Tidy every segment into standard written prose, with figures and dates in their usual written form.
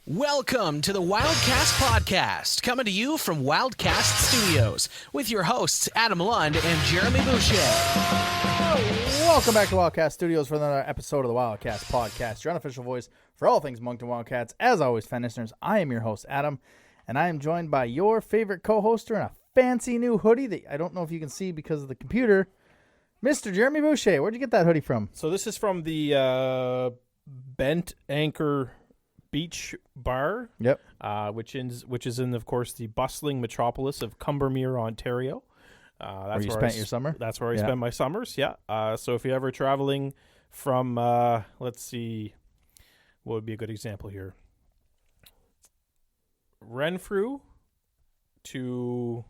Welcome to the Wildcast Podcast, coming to you from Wildcast Studios, with your hosts Adam Lund and Jeremy Boucher. Welcome back to Wildcast Studios for another episode of the Wildcast Podcast, your unofficial voice for all things Moncton Wildcats. As always, fan listeners, I am your host, Adam, and I am joined by your favorite co-hoster in a fancy new hoodie that I don't know if you can see because of the computer, Mr. Jeremy Boucher. Where'd you get that hoodie from? So this is from the Bent Anchor Beach Bar, Yep. which is in, of course, the bustling metropolis of Combermere, Ontario. That's where you spent your summer? That's where I spend my summers, yeah. So if you're ever traveling from, let's see, what would be a good example here? Renfrew to,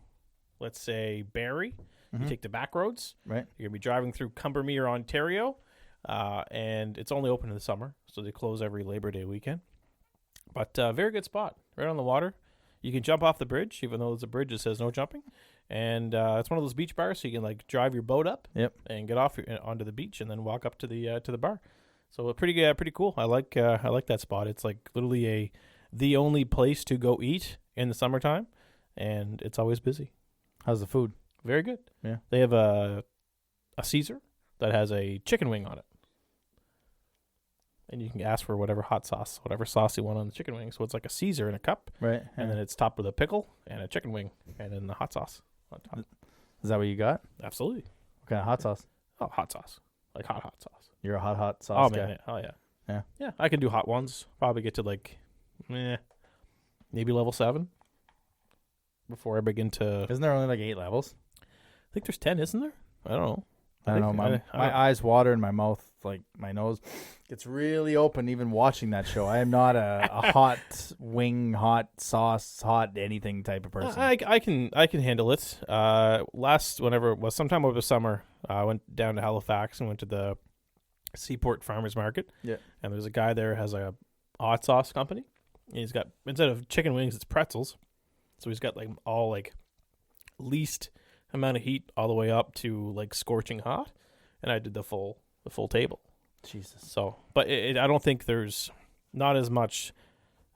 let's say, Barrie. You take the back roads. Right. You're going to be driving through Combermere, Ontario, and it's only open in the summer, so they close every Labor Day weekend. But very good spot, right on the water. You can jump off the bridge, even though there's a bridge that says no jumping. And it's one of those beach bars, so you can like drive your boat up, and get off onto the beach, and then walk up to the bar. So pretty cool. I like that spot. It's like literally the only place to go eat in the summertime, and it's always busy. How's the food? Very good. Yeah. They have a Caesar that has a chicken wing on it. And you can ask for whatever hot sauce, whatever sauce you want on the chicken wing. So it's like a Caesar in a cup. Right. And then it's topped with a pickle and a chicken wing and then the hot sauce on top. Is that what you got? Absolutely. What kind of hot sauce? Oh, hot sauce. Like hot sauce. You're a hot sauce guy. Man. Yeah. Oh, yeah. Yeah. Yeah, I can do hot ones. Probably get to like, maybe level 7 before I begin to... Isn't there only like 8 levels? I think there's 10, isn't there? I don't know. I don't know. My eyes water and my mouth, like my nose, gets really open even watching that show. I am not a hot wing, hot sauce, hot anything type of person. I can handle it. Whenever it was, sometime over the summer, I went down to Halifax and went to the Seaport Farmers Market. Yeah. And there's a guy there who has a hot sauce company. And he's got, instead of chicken wings, it's pretzels. So he's got like all like least amount of heat all the way up to like scorching hot, and I did the full table. Jesus. So, but I don't think there's not as much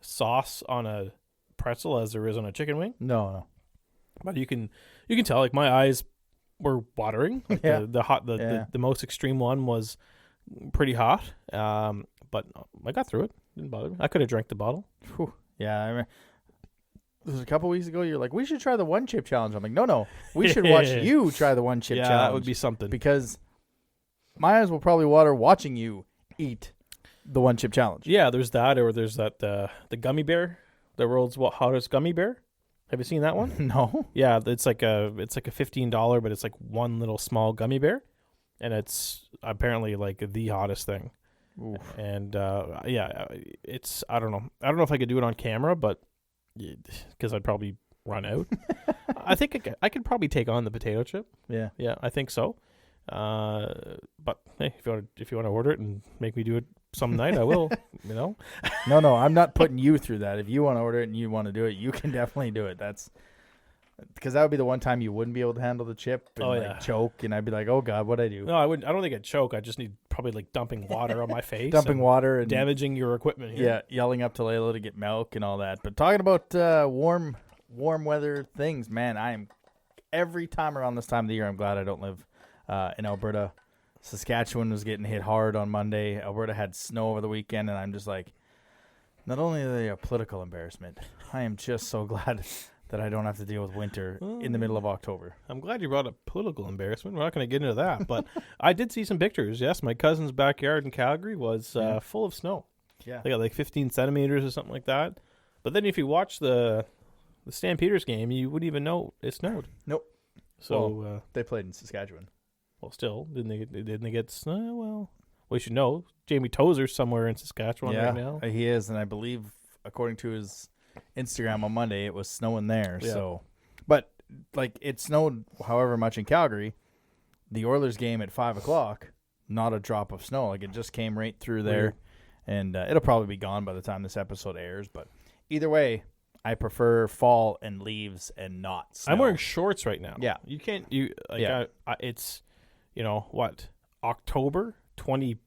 sauce on a pretzel as there is on a chicken wing. No. But you can tell like my eyes were watering. Like the most extreme one was pretty hot. But I got through it. Didn't bother me. I could have drank the bottle. Whew. Yeah, I mean, this was a couple weeks ago. You're like, we should try the one chip challenge. I'm like, no. We should watch you try the one chip challenge. Yeah, that would be something. Because my eyes will probably water watching you eat the one chip challenge. Yeah, there's that, or there's that the gummy bear, the world's hottest gummy bear. Have you seen that one? No. Yeah, it's like a $15, but it's like one little small gummy bear, and it's apparently like the hottest thing. Oof. And it's I don't know if I could do it on camera, but because I'd probably run out. I think I could probably take on the potato chip. Yeah, I think so. But hey, if you want to order it and make me do it some night, I will. You know. No, I'm not putting you through that. If you want to order it and you want to do it, you can definitely do it. That's because that would be the one time you wouldn't be able to handle the chip and choke, and I'd be like, oh God, what'd I do? No, I wouldn't. I don't think I'd choke. I just need probably like dumping water on my face, water and damaging your equipment here. Yeah, yelling up to Layla to get milk and all that. But talking about warm weather things, man, I am every time around this time of the year. I'm glad I don't live in Alberta. Saskatchewan was getting hit hard on Monday. Alberta had snow over the weekend, and I'm just like, not only are they a political embarrassment, I am just so glad that I don't have to deal with winter in the middle of October. I'm glad you brought up political embarrassment. We're not going to get into that, but I did see some pictures. Yes, my cousin's backyard in Calgary was full of snow. Yeah, they got like 15 centimeters or something like that. But then if you watch the Stampeders game, you wouldn't even know it snowed. Nope. So they played in Saskatchewan. Well, still didn't they get snow? Well, we should know. Jamie Tozer's somewhere in Saskatchewan right now. He is, and I believe according to his Instagram on Monday, it was snowing there. Yeah. So, but like it snowed however much in Calgary. The Oilers game at 5:00, not a drop of snow. Like it just came right through there, and it'll probably be gone by the time this episode airs. But either way, I prefer fall and leaves and not snow. I'm wearing shorts right now. Yeah, you can't. It's October 27th,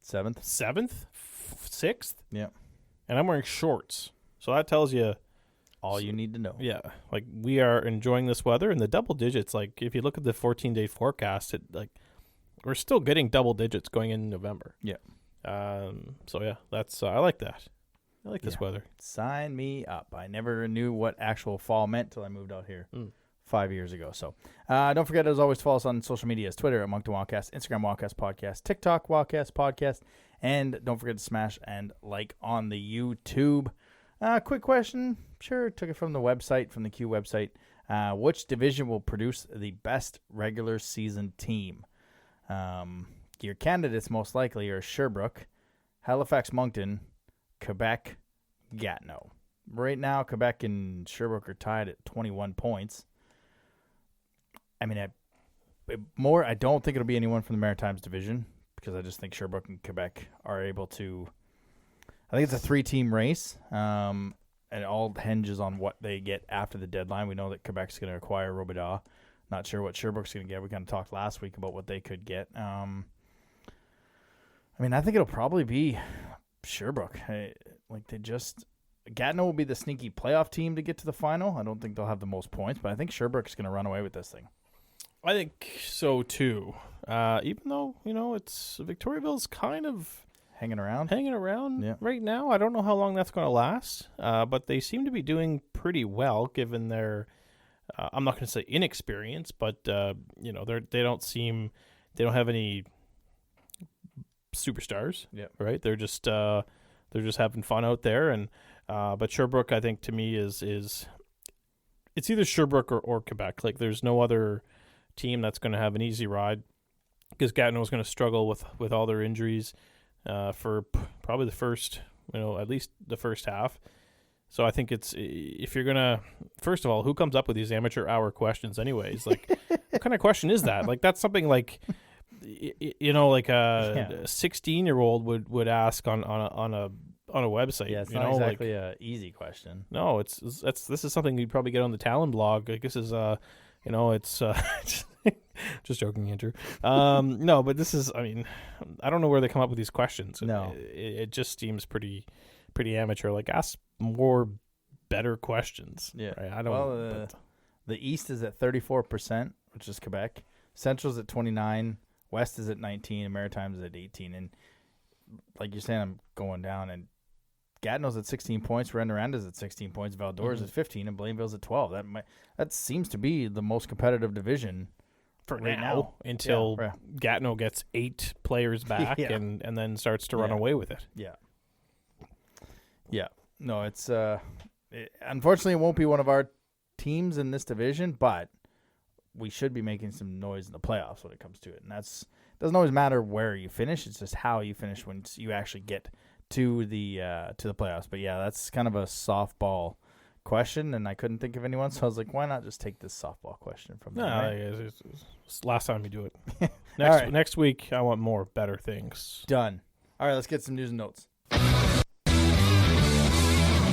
6th. Yeah. and I'm wearing shorts. So that tells you All you need to know. Yeah, like we are enjoying this weather and the double digits. Like if you look at the 14-day forecast, we're still getting double digits going in November. Yeah. So yeah, that's I like that. I like this weather. Sign me up. I never knew what actual fall meant till I moved out here 5 years ago. So don't forget, as always, to follow us on social medias: Twitter at Moncton Wildcast, Instagram Wildcast Podcast, TikTok Wildcast Podcast, and don't forget to smash and like on the YouTube. Quick question. Sure, took it from the website, from the Q website. Which division will produce the best regular season team? Your candidates most likely are Sherbrooke, Halifax Moncton, Quebec, Gatineau. Right now, Quebec and Sherbrooke are tied at 21 points. I mean, I don't think it'll be anyone from the Maritimes division because I just think Sherbrooke and Quebec are able to. I think it's a 3-team race, and it all hinges on what they get after the deadline. We know that Quebec's going to acquire Robidas. Not sure what Sherbrooke's going to get. We kind of talked last week about what they could get. I mean, I think it'll probably be Sherbrooke. Gatineau will be the sneaky playoff team to get to the final. I don't think they'll have the most points, but I think Sherbrooke's going to run away with this thing. I think so too. Even though it's Victoriaville's kind of hanging around right now. I don't know how long that's going to last, but they seem to be doing pretty well given their. I'm not going to say inexperience, but they don't have any superstars. Yeah, right. They're just having fun out there, and but Sherbrooke, I think, to me is it's either Sherbrooke or Quebec. Like, there's no other team that's going to have an easy ride because Gatineau is going to struggle with all their injuries for probably the first, at least the first half. So I think it's, if you're going to, first of all, who comes up with these amateur hour questions anyways? Like, what kind of question is that? Like, that's something like, like a 16-year-old would ask on a website. Yeah, it's not exactly a easy question. No, this is something you'd probably get on the Talon blog. Like, this is it's just joking, Andrew. No, but this is, I mean, I don't know where they come up with these questions. No, it just seems pretty amateur. Like, ask more better questions. Yeah, right? I don't. Well, the East is at 34%, which is Quebec. Central's at 29. West is at 19. And Maritimes is at 18. And like you're saying, I'm going down. And Gatineau's at 16 points. Rouyn-Noranda's at 16 points. Val-d'Or's at 15, and Blainville's at 12. That seems to be the most competitive division for right now until Gatineau gets 8 players back and then starts to run away with it. Yeah. Yeah. No, it's unfortunately it won't be one of our teams in this division, but we should be making some noise in the playoffs when it comes to it. And doesn't always matter where you finish; it's just how you finish when you actually get to the playoffs. But yeah, that's kind of a softball question, and I couldn't think of anyone, so I was like, why not just take this softball question from them? No, it's last time you do it. Right. Next week, I want more better things. Done. All right, let's get some news and notes.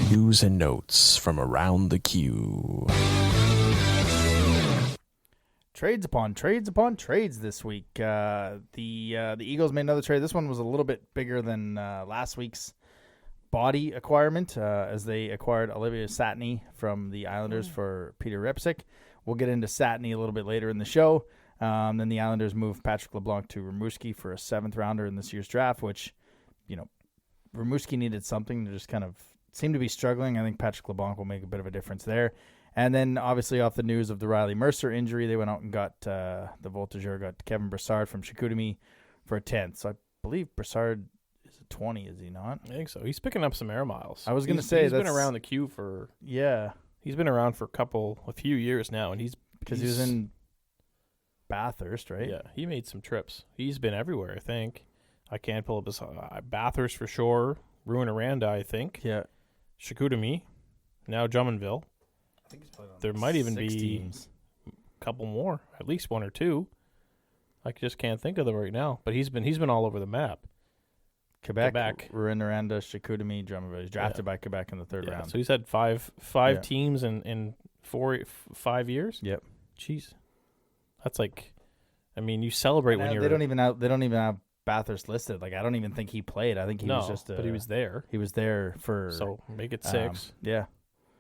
News and notes from around the Q. Trades upon trades this week. The Eagles made another trade. This one was a little bit bigger than last week's body acquirement as they acquired Olivia Satney from the Islanders for Peter Repsick. We'll get into Satney a little bit later in the show. Then the Islanders moved Patrick LeBlanc to Rimouski for a 7th rounder in this year's draft, which, Rimouski needed something to just kind of seem to be struggling. I think Patrick LeBlanc will make a bit of a difference there. And then, obviously, off the news of the Riley Mercer injury, they went out and got the Voltigeur, got Kevin Brassard from Chicoutimi for a 10th. So I believe Brassard is a 20, is he not? I think so. He's picking up some air miles. I was going to say he's been around the queue for He's been around for a few years now, and because he was in Bathurst, right? Yeah, he made some trips. He's been everywhere, I think. I can't pull up his Bathurst for sure. Rouyn-Noranda, I think. Yeah. Chicoutimi. Now Drummondville. I think he's played on there might even 6 be teams. A couple more, at least 1 or 2. I just can't think of them right now. But he's been all over the map. Quebec. Rouyn-Noranda, Chicoutimi, Drummondville. He's drafted by Quebec in the 3rd round. So he's had five teams in 5 years. Yep. Jeez, that's like, I mean, you celebrate when you're. They don't even have Bathurst listed. Like, I don't even think he played. I think he was just but he was there. He was there for... So make it 6. Yeah.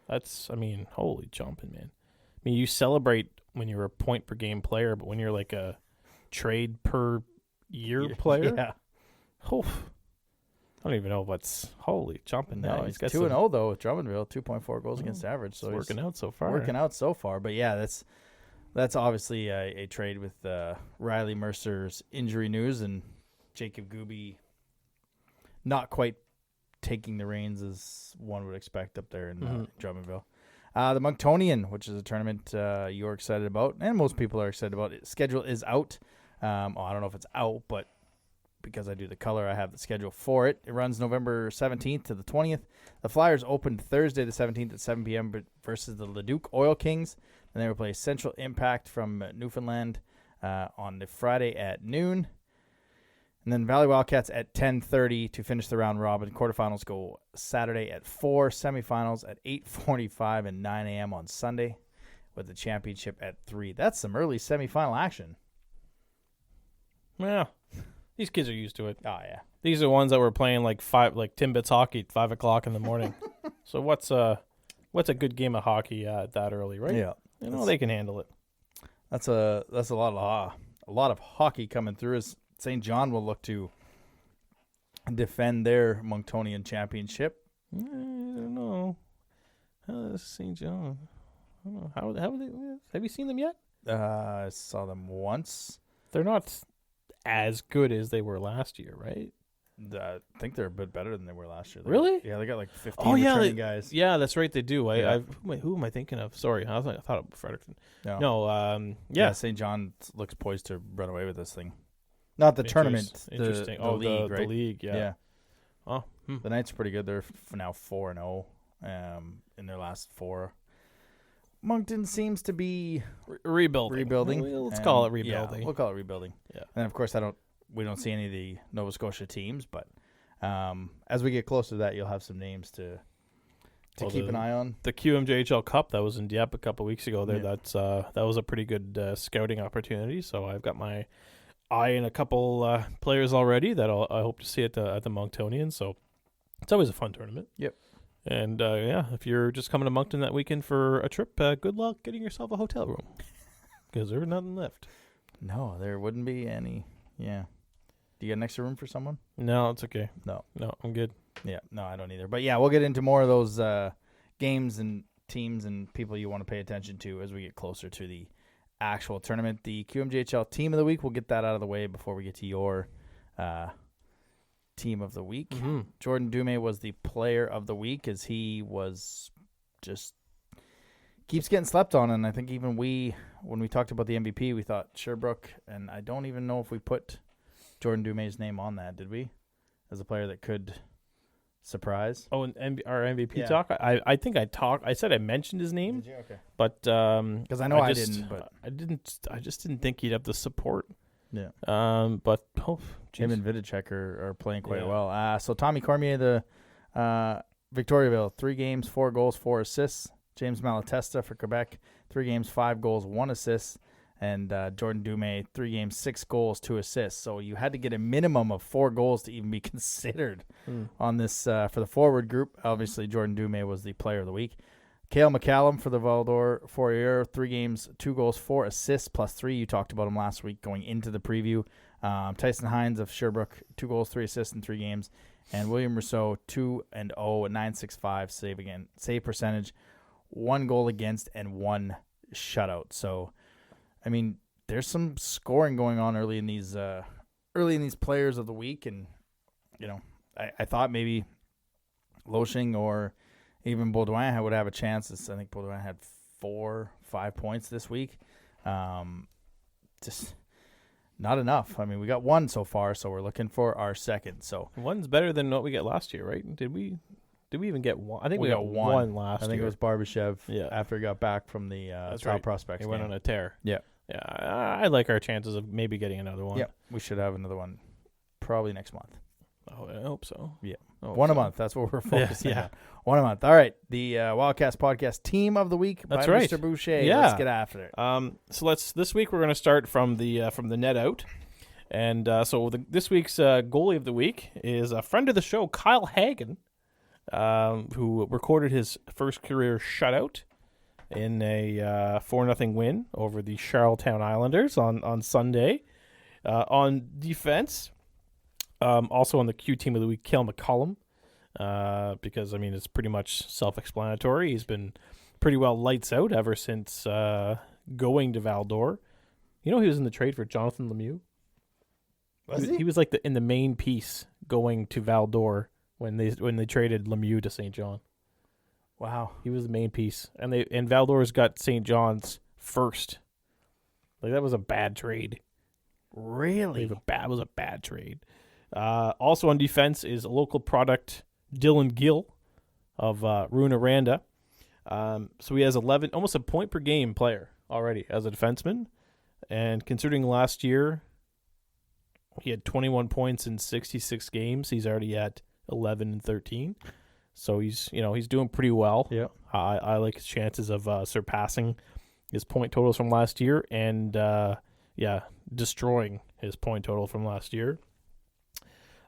That's, I mean, holy jumping, man. I mean, you celebrate when you're a point per game player, but when you're like a trade per year player, Yeah. oof, I don't even know what's holy jumping. No, Now he's got 2-0 though with Drummondville, 2.4 goals against average. So it's working he's out so far. working out so far. But yeah, that's obviously a trade with Riley Mercer's injury news and Jacob Gooby not quite taking the reins as one would expect up there in Drummondville. The Monktonian, which is a tournament you're excited about, and most people are excited about. Schedule is out. I don't know if it's out, but because I do the color, I have the schedule for it. It runs November 17th to the 20th. The Flyers opened Thursday the 17th at 7 p.m. versus the Leduc Oil Kings. And they will play Central Impact from Newfoundland on the Friday at noon. And then Valley Wildcats at 10:30 to finish the round robin. Quarterfinals go Saturday at 4, semifinals at 8:45 and 9 a.m. on Sunday, with the championship at 3. That's some early semifinal action. Yeah, these kids are used to it. Oh yeah, These are ones that were playing like Timbits hockey at 5 o'clock in the morning. So what's a good game of hockey that early, right? yeah. You know they can handle it. That's a lot of hockey coming through. As St. John will look to defend their Monktonian championship. I don't know. St. John. I don't know. How are they? Have you seen them yet? I saw them once. They're not as good as they were last year, right? I think they're a bit better than they were last year. Really? Yeah, they got like 15 returning guys. Yeah, that's right. They do. Yeah. Who am I thinking of? Sorry, I thought of Fredericton. No. No. Yeah, St. John looks poised to run away with this thing. Not the tournament. Interesting. The league, right? The league, yeah. Oh, The Knights are pretty good. They're now 4-0 in their last 4. Moncton seems to be rebuilding. Let's call it rebuilding. Yeah, we'll call it rebuilding. Yeah. And of course, we don't see any of the Nova Scotia teams, but as we get closer to that, you'll have some names to keep an eye on. The QMJHL Cup that was in Dieppe a couple weeks ago. That was a pretty good scouting opportunity. So I've got my eye on a couple players already that I hope to see at the Monktonian. So it's always a fun tournament. Yep. And if you're just coming to Moncton that weekend for a trip, good luck getting yourself a hotel room because there's nothing left. No, there wouldn't be any. Yeah. Do you got an extra room for someone? No, it's okay. No, I'm good. Yeah, no, I don't either. But yeah, we'll get into more of those games and teams and people you want to pay attention to as we get closer to the actual tournament. The QMJHL Team of the Week, we'll get that out of the way before we get to your Team of the Week. Mm-hmm. Jordan Dume was the Player of the Week as he was just keeps getting slept on. And I think even when we talked about the MVP, we thought Sherbrooke, and I don't even know if we put Jordan Dume's name on that, did we? As a player that could surprise. Oh, and our MVP Yeah. talk. I think I said I mentioned his name, Did you? Okay. but Because I know I didn't, but I just didn't think he'd have the support. yeah. But Him and Vidicek are playing quite Yeah. well. So Tommy Cormier, the Victoriaville, 3 games, 4 goals, 4 assists. James Malatesta for Quebec, 3 games, 5 goals, 1 assist. And Jordan Dume, 3 games, 6 goals, 2 assists. So you had to get a minimum of 4 goals to even be considered on this for the forward group. Obviously, Jordan Dume was the Player of the Week. Cale McCallum for the Val-d'Or Fourier, 3 games, 2 goals, 4 assists, plus 3. You talked about him last week going into the preview. Tyson Hines of Sherbrooke, 2 goals, 3 assists in 3 games. And William Rousseau, 2-0, a .965 save percentage, 1 goal against, and 1 shutout. So, I mean, there's some scoring going on early in these Players of the Week. And, I thought maybe Loshing or even Baudouin would have a chance. I think Baudouin had 4-5 points this week. Just not enough. I mean, we got 1 so far, so we're looking for our second. So 1's better than what we got last year, right? Did we even get 1? I think we got 1 last year. I think it was Barbashev Yeah. after he got back from the That's top right. prospects. He went on a tear. Yeah. Yeah, I like our chances of maybe getting another one. Yeah, we should have another one probably next month. Oh, I hope so. Yeah. I hope One a so. month. That's what we're focusing Yeah. on. 1 a month. All right. The Wildcast Podcast Team of the Week That's by right. Mr. Boucher. Yeah. Let's get after it. So this week we're going to start from the net out, And this week's goalie of the week is a friend of the show, Kyle Hagen, who recorded his first career shutout in a 4-0 win over the Charlottetown Islanders on Sunday. On defense, also on the Q team of the week, Cale McCollum, because, I mean, it's pretty much self-explanatory. He's been pretty well lights out ever since going to Val-d'Or. You know, he was in the trade for Jonathan Lemieux. Was he? He was like in the main piece going to Val-d'Or when they traded Lemieux to St. John. Wow. He was the main piece. And Val-d'Or's got St. John's first. Like, that was a bad trade. Really? It was a bad trade. Also on defense is a local product, Dylan Gill of Runa-Randa. So he has 11, almost a point per game player already as a defenseman. And considering last year he had 21 points in 66 games, he's already at 11 and 13. So he's doing pretty well. Yeah. I like his chances of surpassing his point totals from last year and destroying his point total from last year.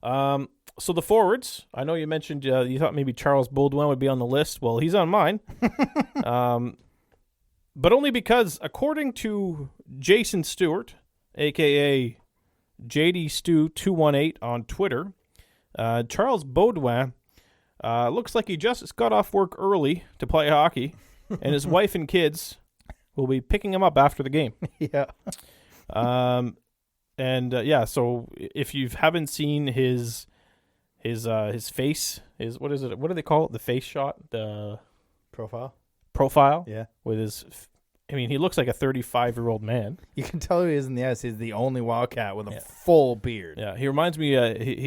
So the forwards, I know you mentioned you thought maybe Charles Baudouin would be on the list. Well, he's on mine. But only because, according to Jason Stewart, a.k.a. JD Stew 218 on Twitter, Charles Baudouin looks like he just got off work early to play hockey, and his wife and kids will be picking him up after the game. Yeah. So if you haven't seen his face, what is it? What do they call it? The face shot, the profile. Yeah. With his, I mean, he looks like a 35-year-old man. You can tell who he is in the ice. He's the only Wildcat with a full beard. Yeah, he reminds me.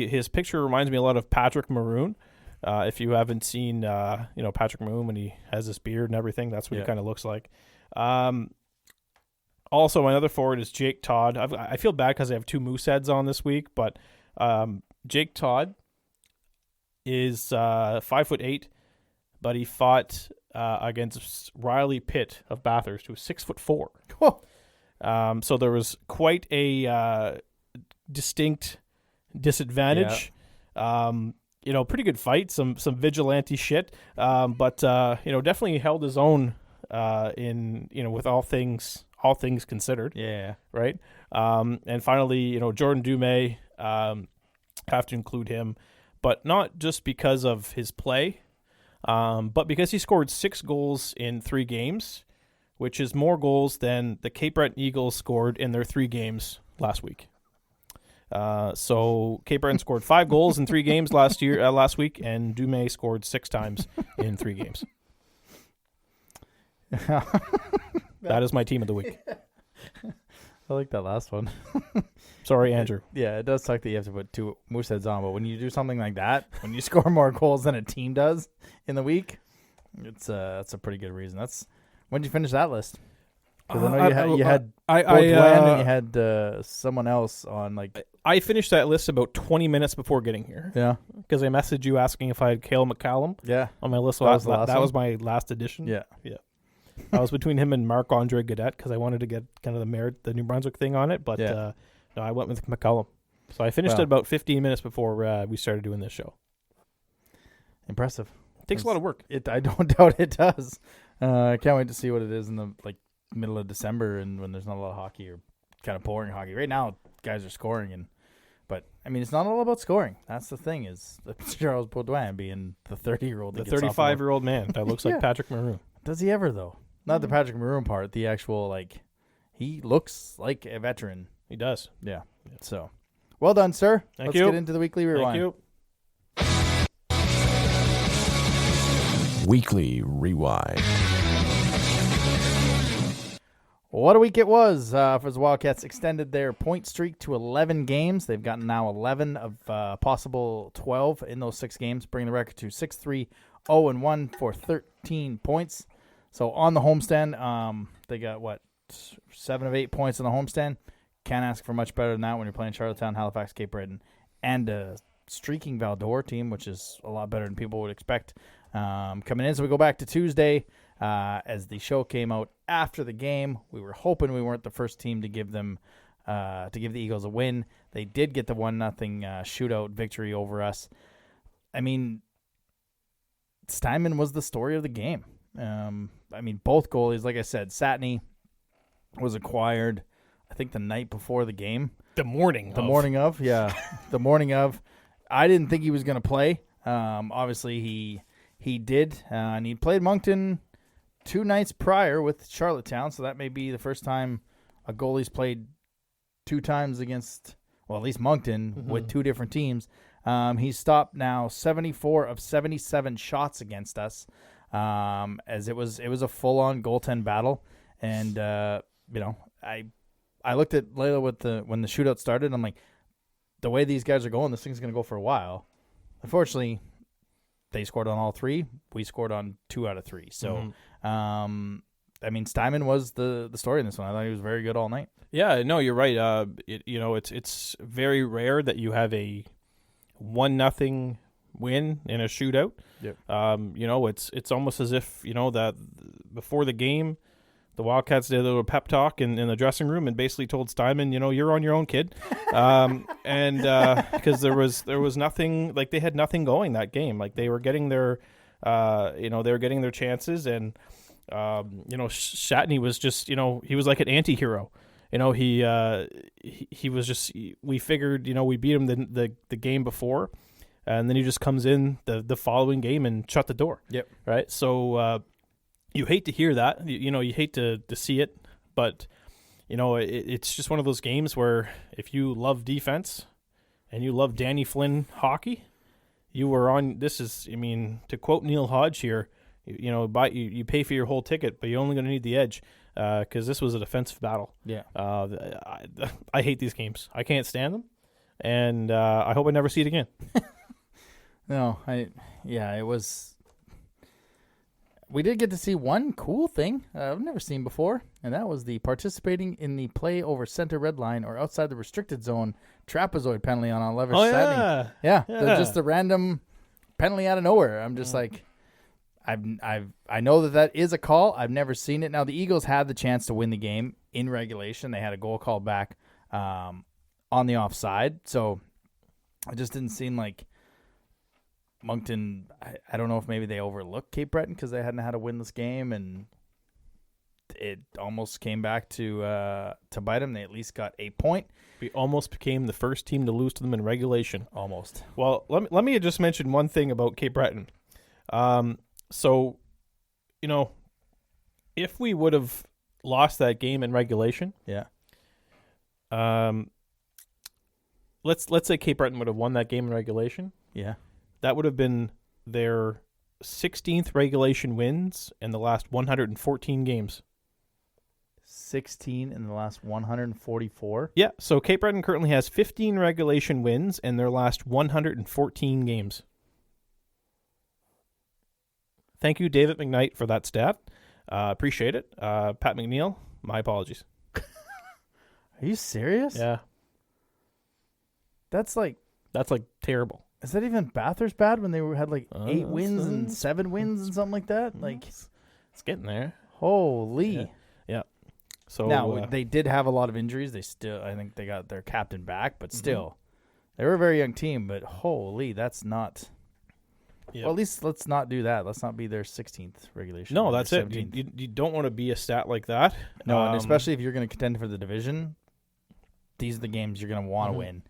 His picture reminds me a lot of Patrick Maroon. If you haven't seen, Patrick Maroon when he has his beard and everything, that's what he kind of looks like. Also, my other forward is Jake Todd. I feel bad because I have two Mooseheads on this week, but Jake Todd is 5'8", but he fought against Riley Pitt of Bathurst, who was 6'4". So there was quite a distinct disadvantage. Yeah. Pretty good fight, some vigilante shit, but definitely held his own in with all things considered. Yeah. Right. And finally, Jordan Dumais, have to include him, but not just because of his play, but because he scored 6 goals in 3 games, which is more goals than the Cape Breton Eagles scored in their 3 games last week. So Cape Breton scored 5 goals in 3 games last week, and Dumais scored 6 times in 3 games. That is my team of the week. I like that last one. Sorry, Andrew. Yeah, it does suck that you have to put 2 Mooseheads on, but when you do something like that, when you score more goals than a team does in the week, that's a pretty good reason. When did you finish that list? Because I know you had Baudouin and you had someone else on. I finished that list about 20 minutes before getting here. Yeah, because I messaged you asking if I had Cale McCallum. Yeah, on my list. So that was my last addition. Yeah. I was between him and Marc-Andre Gaudette because I wanted to get kind of the New Brunswick thing on it, but no, I went with McCallum. So I finished it about 15 minutes before we started doing this show. Impressive. It takes a lot of work. I don't doubt it does. I can't wait to see what it is in the middle of December and when there's not a lot of hockey or kind of boring hockey. Right now, guys are scoring, but I mean, it's not all about scoring. That's the thing is Charles Baudouin being the 30-year-old, the 35-year-old man that looks like Patrick Maroon. Does he ever though? Not the Patrick Maroon part. The actual he looks like a veteran. He does. Yeah. So, well done, sir. Let's get into the weekly rewind. Thank you. Weekly rewind. What a week it was for the Wildcats. Extended their point streak to 11 games. They've gotten now 11 of possible 12 in those 6 games, bringing the record to 6-3-0-1 for 13 points. So on the homestand, they got 7 of 8 points on the homestand. Can't ask for much better than that when you're playing Charlottetown, Halifax, Cape Breton, and a streaking Val-d'Or team, which is a lot better than people would expect coming in. So we go back to Tuesday. As the show came out after the game, we were hoping we weren't the first team to give them to give the Eagles a win. They did get the 1-0 shootout victory over us. I mean, Steinman was the story of the game. I mean, both goalies, like I said, Satney was acquired, I think, the night before the game. The morning of. The morning of. I didn't think he was going to play. Obviously, he did, and he played Moncton 2 nights prior with Charlottetown, so that may be the first time a goalie's played 2 times against, well, at least Moncton, with 2 different teams. He's stopped now 74 of 77 shots against us, as it was a full-on goaltend battle. And, I looked at Layla when the shootout started. I'm like, the way these guys are going, this thing's going to go for a while. Unfortunately, they scored on all 3. We scored on 2 out of 3. So, I mean, Steinman was the story in this one. I thought he was very good all night. Yeah, no, you're right. It's very rare that you have a 1-0 win in a shootout. Yep. It's almost as if, that before the game, the Wildcats did a little pep talk in the dressing room and basically told Steinman, you're on your own, kid. Because there was nothing, like they had nothing going that game. Like they were getting their, chances, and Shatney was just, he was like an anti-hero. He was just, we figured, we beat him the game before, and then he just comes in the following game and shut the door. Yep. Right. So, you hate to hear that, you hate to see it, but, it's just one of those games where if you love defense and you love Danny Flynn hockey, you were on, to quote Neil Hodge here, you pay for your whole ticket, but you're only going to need the edge, because this was a defensive battle. Yeah. I hate these games. I can't stand them, and I hope I never see it again. No, it was. We did get to see one cool thing I've never seen before, and that was the participating in the play over center red line or outside the restricted zone trapezoid penalty on Oliver Satney. Yeah. Just the random penalty out of nowhere. I'm just like, I know that is a call. I've never seen it. Now the Eagles had the chance to win the game in regulation. They had a goal called back on the offside, so it just didn't seem like Moncton. I don't know if maybe they overlooked Cape Breton because they hadn't had a winless game, and it almost came back to bite them. They at least got a point. We almost became the first team to lose to them in regulation. Almost. Well, let me just mention one thing about Cape Breton. So, if we would have lost that game in regulation, let's say Cape Breton would have won that game in regulation. Yeah. That would have been their 16th regulation wins in the last 114 games. 16 in the last 144? Yeah, so Cape Breton currently has 15 regulation wins in their last 114 games. Thank you, David McKnight, for that stat. Appreciate it. Pat McNeil, my apologies. Are you serious? Yeah. That's like terrible. Is that even Bathurst bad when they had 8 wins and 7 wins and something like that? It's getting there. Holy. Yeah. So now they did have a lot of injuries. I think they got their captain back, but still, they were a very young team. But holy, that's not. Yep. Well, at least let's not do that. Let's not be their 16th regulation. No, that's it. You don't want to be a stat like that. No, and especially if you're going to contend for the division, these are the games you're going to want to win.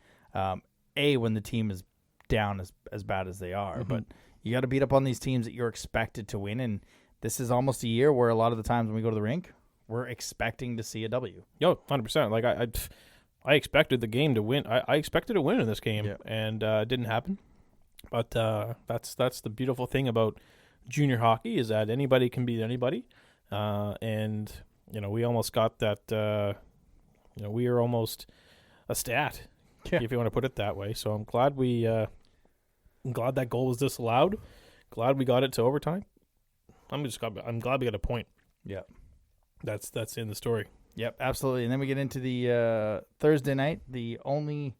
When the team is down as bad as they are, but you got to beat up on these teams that you're expected to win, and this is almost a year where a lot of the times when we go to the rink, we're expecting to see a W. Yo, 100%. Like I expected the game to win. I expected a win in this game, and it didn't happen. But that's the beautiful thing about junior hockey is that anybody can beat anybody, and we almost got that. We are almost a stat. If you want to put it that way. So I'm glad I'm glad that goal was disallowed. Glad we got it to overtime. I'm glad we got a point. Yeah. That's in the story. Yep, absolutely. And then we get into the Thursday night, the only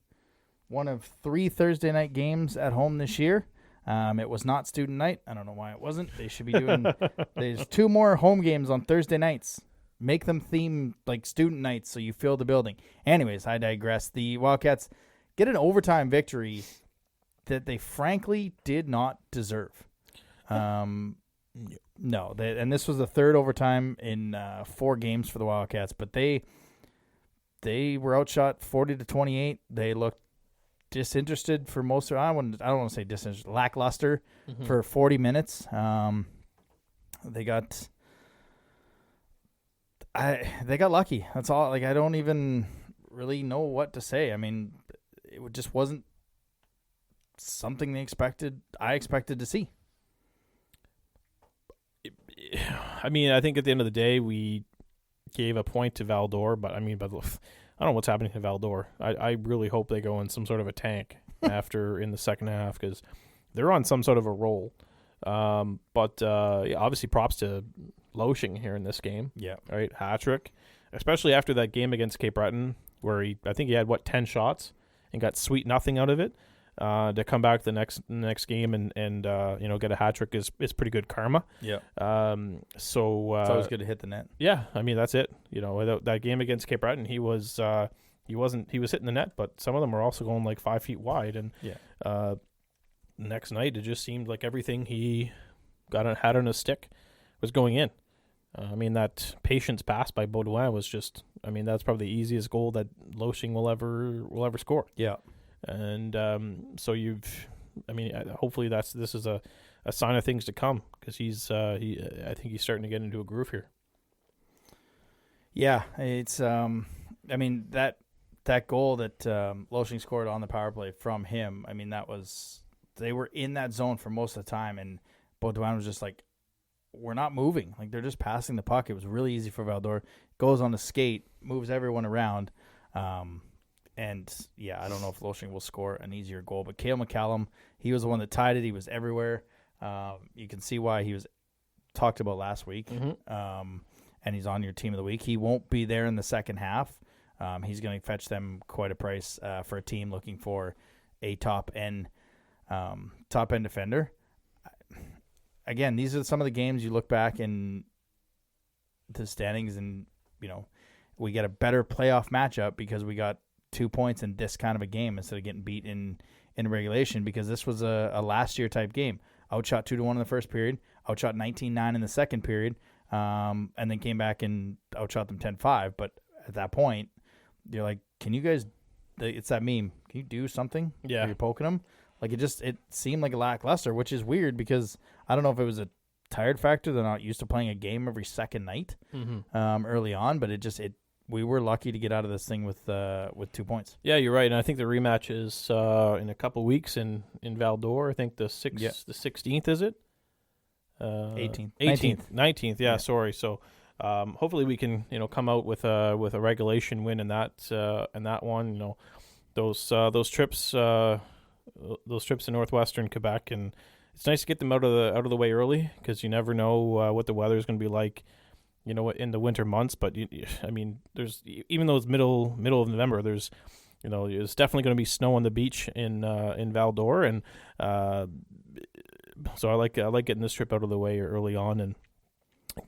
one of 3 Thursday night games at home this year. It was not student night. I don't know why it wasn't. They should be doing there's 2 more home games on Thursday nights Make them theme like student nights so you fill the building. Anyways, I digress. The Wildcats get an overtime victory that they frankly did not deserve. No, and this was the third overtime in 4 games for the Wildcats, but they were outshot 40-28. They looked disinterested for most of. I don't want to say disinterested, lackluster for 40 minutes. They got lucky. That's all. Like, I don't even really know what to say. I mean, it just wasn't something I expected to see. I mean, I think at the end of the day, we gave a point to Valdor, but I don't know what's happening to Valdor. I really hope they go in some sort of a tank in the second half, because they're on some sort of a roll. But obviously props to Loshing here in this game. Yeah. Right. Hat-trick, especially after that game against Cape Breton, where I think he had 10 shots and got sweet nothing out of it. To come back the next game and get a hat trick is pretty good karma. Yeah. So it's always good to hit the net. Yeah, I mean that's it. Without that game against Cape Breton, he was hitting the net, but some of them were also going like 5 feet wide. And next night it just seemed like everything he had on his stick was going in. I mean, that patience pass by Baudouin was just. I mean, that's probably the easiest goal that Loshing will ever score. Yeah. And hopefully this is a sign of things to come, because I think he's starting to get into a groove here. Yeah, it's that goal that Loshing scored on the power play from him. I mean, they were in that zone for most of the time, and Baudouin was just like, we're not moving. Like, they're just passing the puck. It was really easy for Valdor. Goes on the skate, moves everyone around. And, I don't know if Loshing will score an easier goal. But Cale McCallum, he was the one that tied it. He was everywhere. You can see why he was talked about last week. And he's on your team of the week. He won't be there in the second half. He's going to fetch them quite a price for a team looking for a top-end defender. Again, these are some of the games you look back in the standings and, we get a better playoff matchup because we got 2 points in this kind of a game instead of getting beat in regulation, because this was a last year type game. Outshot 2-1 in the first period, outshot 19-9 in the second period, and then came back and outshot them 10-5. But at that point, you're like, can you guys, it's that meme, can you do something? Yeah. You're poking them. Like, it seemed like a lackluster, which is weird because I don't know if it was a tired factor. They're not used to playing a game every second night early on, but we were lucky to get out of this thing with 2 points. Yeah, you're right, and I think the rematch is in a couple weeks in Valdor. I think the 16th, is it? 18th. 19th. Yeah, sorry. So hopefully we can come out with a regulation win in that one. Those trips to northwestern Quebec, and it's nice to get them out of the way early, because you never know what the weather is going to be like. In the winter months, but there's, even though it's middle of November, there's definitely going to be snow on the beach in Valdor, and so I like getting this trip out of the way early on and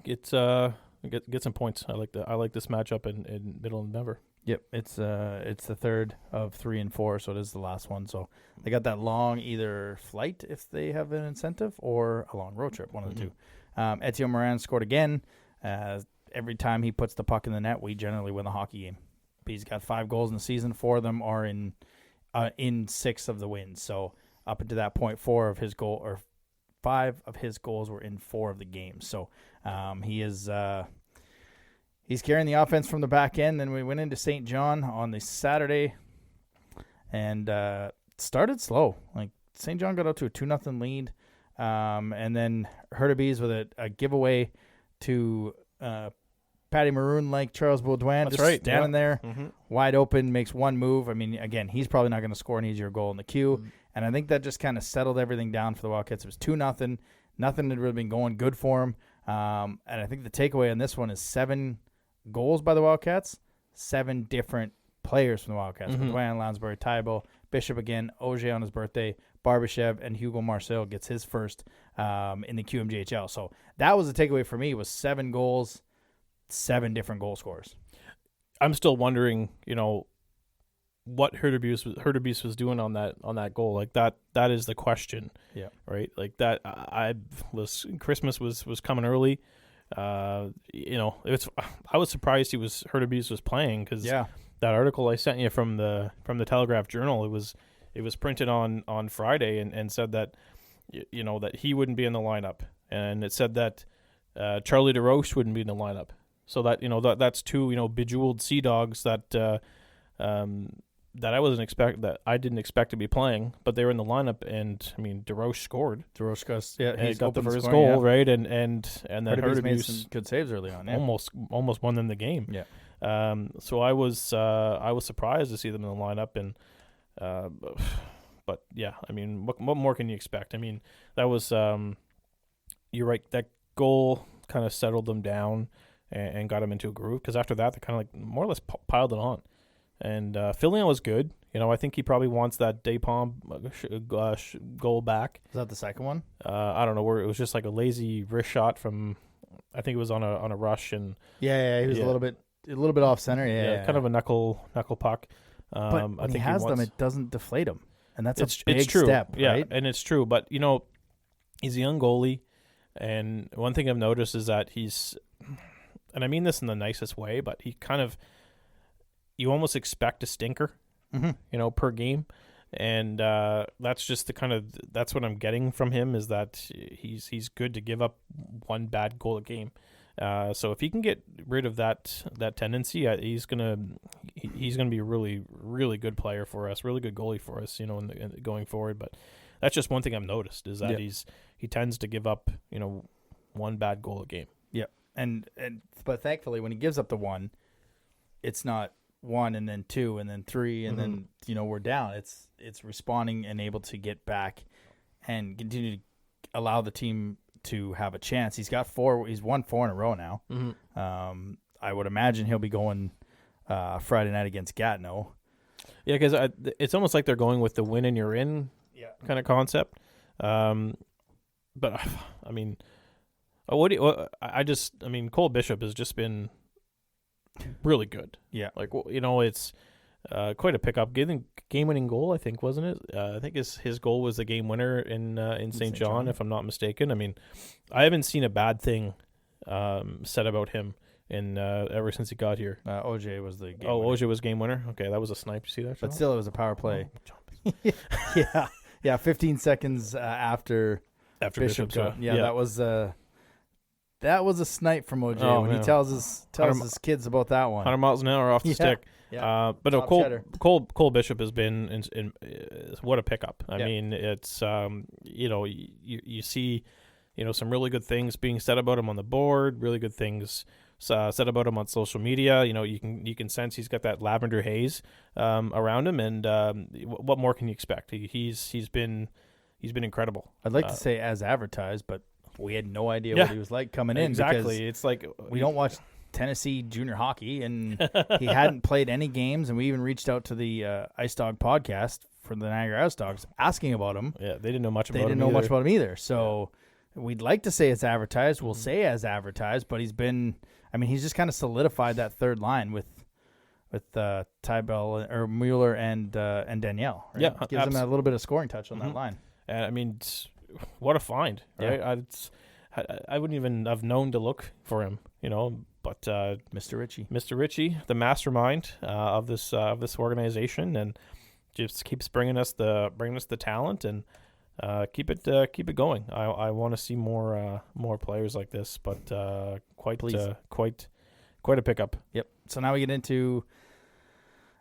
get some points. I like this matchup in middle of November. Yep, it's the third of 3 and 4, so it is the last one. So they got that long either flight if they have an incentive, or a long road trip, one of the two. Etienne Morin scored again. Every time he puts the puck in the net, we generally win the hockey game. He's got 5 goals in the season. 4 of them are in 6 of the wins. So up until that point, 5 of his goals were in 4 of the games. So he's carrying the offense from the back end. Then we went into St. John on the Saturday and started slow. Like, St. John got out to a 2-0 lead, and then Hurtubise with a giveaway to Patty Maroon, like Charles Baudouin. That's just right. Standing there, wide open, makes one move. I mean, again, he's probably not going to score an easier goal in the queue. And I think that just kind of settled everything down for the Wildcats. It was 2-0. Nothing had really been going good for him. And I think the takeaway on this one is 7 goals by the Wildcats, 7 different players from the Wildcats. Baudouin, Lounsbury, Thibault, Bishop again, Auger on his birthday, Barbashev, and Hugo Marcel gets his first in the QMJHL. So that was the takeaway for me, was 7 goals 7 different goal scorers. I'm still wondering, what Hurtubise was doing on that goal. Like that is the question. Yeah. Right. Like that. Christmas was coming early. I was surprised Hurtubise was playing because that article I sent you from the Telegraph Journal, it was printed on Friday and said that that he wouldn't be in the lineup, and it said that Charlie DeRoche wouldn't be in the lineup. So that that's two bejeweled Sea Dogs that that I didn't expect to be playing, but they were in the lineup, and I mean DeRoche scored. DeRoche got the first goal, right? And then Hurtubise made some good saves early on. Yeah. Almost won them the game. Yeah. So I was surprised to see them in the lineup, and but yeah, I mean, what more can you expect? I mean, that was you're right. That goal kind of settled them down and got them into a groove, because after that they kind of like more or less piled it on. And Fillion was good. I think he probably wants that Depom goal back. Was that the second one? I don't know, where it was just like a lazy wrist shot from, I think it was on a rush, and he was a little bit off center. Yeah, kind of a knuckle puck. But when he has them, it doesn't deflate him, and that's a big true. step. Yeah, right? And it's true. But he's a young goalie, and one thing I've noticed is that he's, and I mean this in the nicest way, but he kind of, you almost expect a stinker, per game. And that's just that's what I'm getting from him, is that he's good to give up one bad goal a game. So if he can get rid of that tendency, he's gonna be a really, really good player for us, really good goalie for us, going forward. But that's just one thing I've noticed, is that he tends to give up, one bad goal a game. Yeah, but thankfully when he gives up the one, it's not 1 and then 2 and then 3 and then we're down. It's responding and able to get back and continue to allow the team to have a chance. He's won 4 in a row now. I would imagine he'll be going Friday night against Gatineau. Yeah, because it's almost like they're going with the win and you're in kind of concept. But I mean, Cole Bishop has just been really good. Yeah. Like, it's quite a pickup. Game-winning goal, I think, wasn't it? I think his goal was the game winner in St. John, if I'm not mistaken. I mean, I haven't seen a bad thing said about him ever since he got here. OJ was the game winner. winner. OJ was game winner? Okay, that was a snipe. You see that? But still, it was a power play. Oh, yeah, 15 seconds after Bishop got. That was a snipe from OJ when he tells his kids about that one. 100 miles an hour off the stick. Yeah. But no, Cole Bishop has been what a pickup. I mean, it's you see some really good things being said about him on the board, really good things said about him on social media. You can sense he's got that lavender haze around him, and what more can you expect? He's been incredible. I'd like to say as advertised, but we had no idea what he was like coming in. Exactly. It's like we don't watch Tennessee junior hockey, and he hadn't played any games, and we even reached out to the Ice Dog podcast for the Niagara Ice Dogs asking about him. Yeah, they didn't know much about him. They didn't know much about him either. So we'd like to say it's advertised. We'll say as advertised, but he's just kind of solidified that third line with Tybell or Mueller and Danielle. Right? Yeah, gives him a little bit of scoring touch on that line. And I mean, what a find, right? I wouldn't even have known to look for him, but Mr. Ritchie, the mastermind of this organization, and just keeps bringing us the talent, and keep it going. I want to see more players like this, but quite a pickup. Yep. So now we get into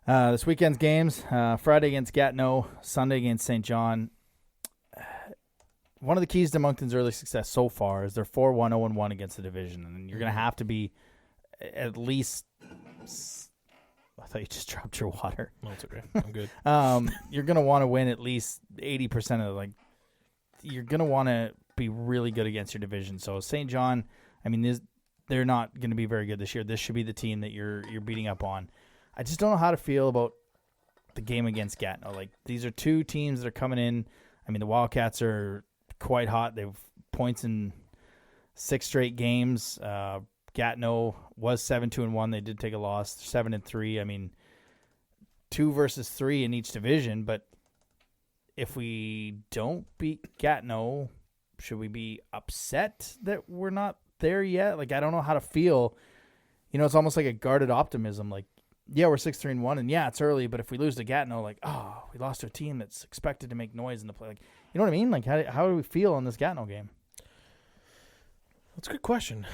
this weekend's games. Friday against Gatineau, Sunday against St. John. One of the keys to Moncton's early success so far is they're 4-1, 0-1 against the division, and you're going to have to be at least. I thought you just dropped your water. No, it's okay. I'm good. You're going to want to win at least 80% of you're going to want to be really good against your division. So St. John, I mean, they're not going to be very good this year. This should be the team that you're beating up on. I just don't know how to feel about the game against Gatineau. These are two teams that are coming in. I mean, the Wildcats are quite hot. They've points in 6 straight games. Gatineau was 7-2-1. They did take a loss, 7-3. I mean, 2 versus 3 in each division. But if we don't beat Gatineau, should we be upset that we're not there yet? Like, I don't know how to feel. You know, it's almost like a guarded optimism. Like, yeah, we're 6-3-1, and yeah, it's early. But if we lose to Gatineau, like, oh, we lost to a team that's expected to make noise in the play. Like, you know what I mean? Like, how do we feel on this Gatineau game? That's a good question.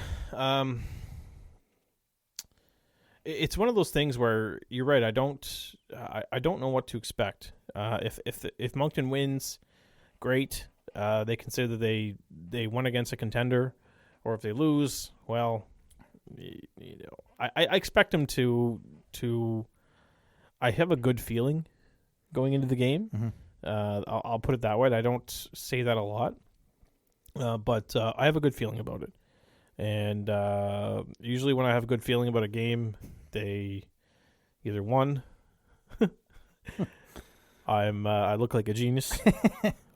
It's one of those things where you're right. I don't know what to expect. If Moncton wins, great. They consider they won against a contender, or if they lose, well, you know, I expect them to. I have a good feeling going into the game. Mm-hmm. I'll put it that way. I don't say that a lot. But I have a good feeling about it. And usually when I have a good feeling about a game, they either won, I look like a genius,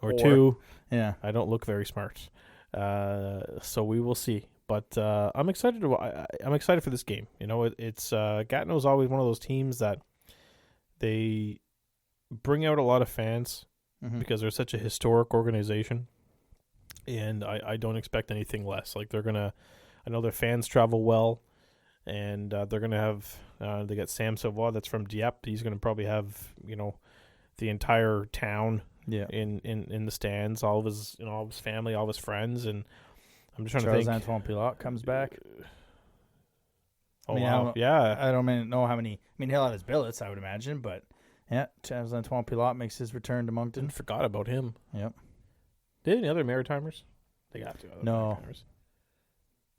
or 2, yeah, I don't look very smart. So we will see. But I'm excited I'm excited for this game. You know, it's Gatineau's always one of those teams that they bring out a lot of fans mm-hmm. because they're such a historic organization. And I don't expect anything less. Like, I know their fans travel well, and they're going to have, they got Sam Savoie that's from Dieppe. He's going to probably have, you know, the entire town in the stands, all of his family, all of his friends. And I'm just trying to think. Charles-Antoine Pilote comes back. Oh, I mean, wow. Yeah. I don't know how many. I mean, he'll have his billets, I would imagine, but yeah, Charles-Antoine Pilote makes his return to Moncton. Forgot about him. Yep. Did any other Maritimers? They got to. No. Maritimers.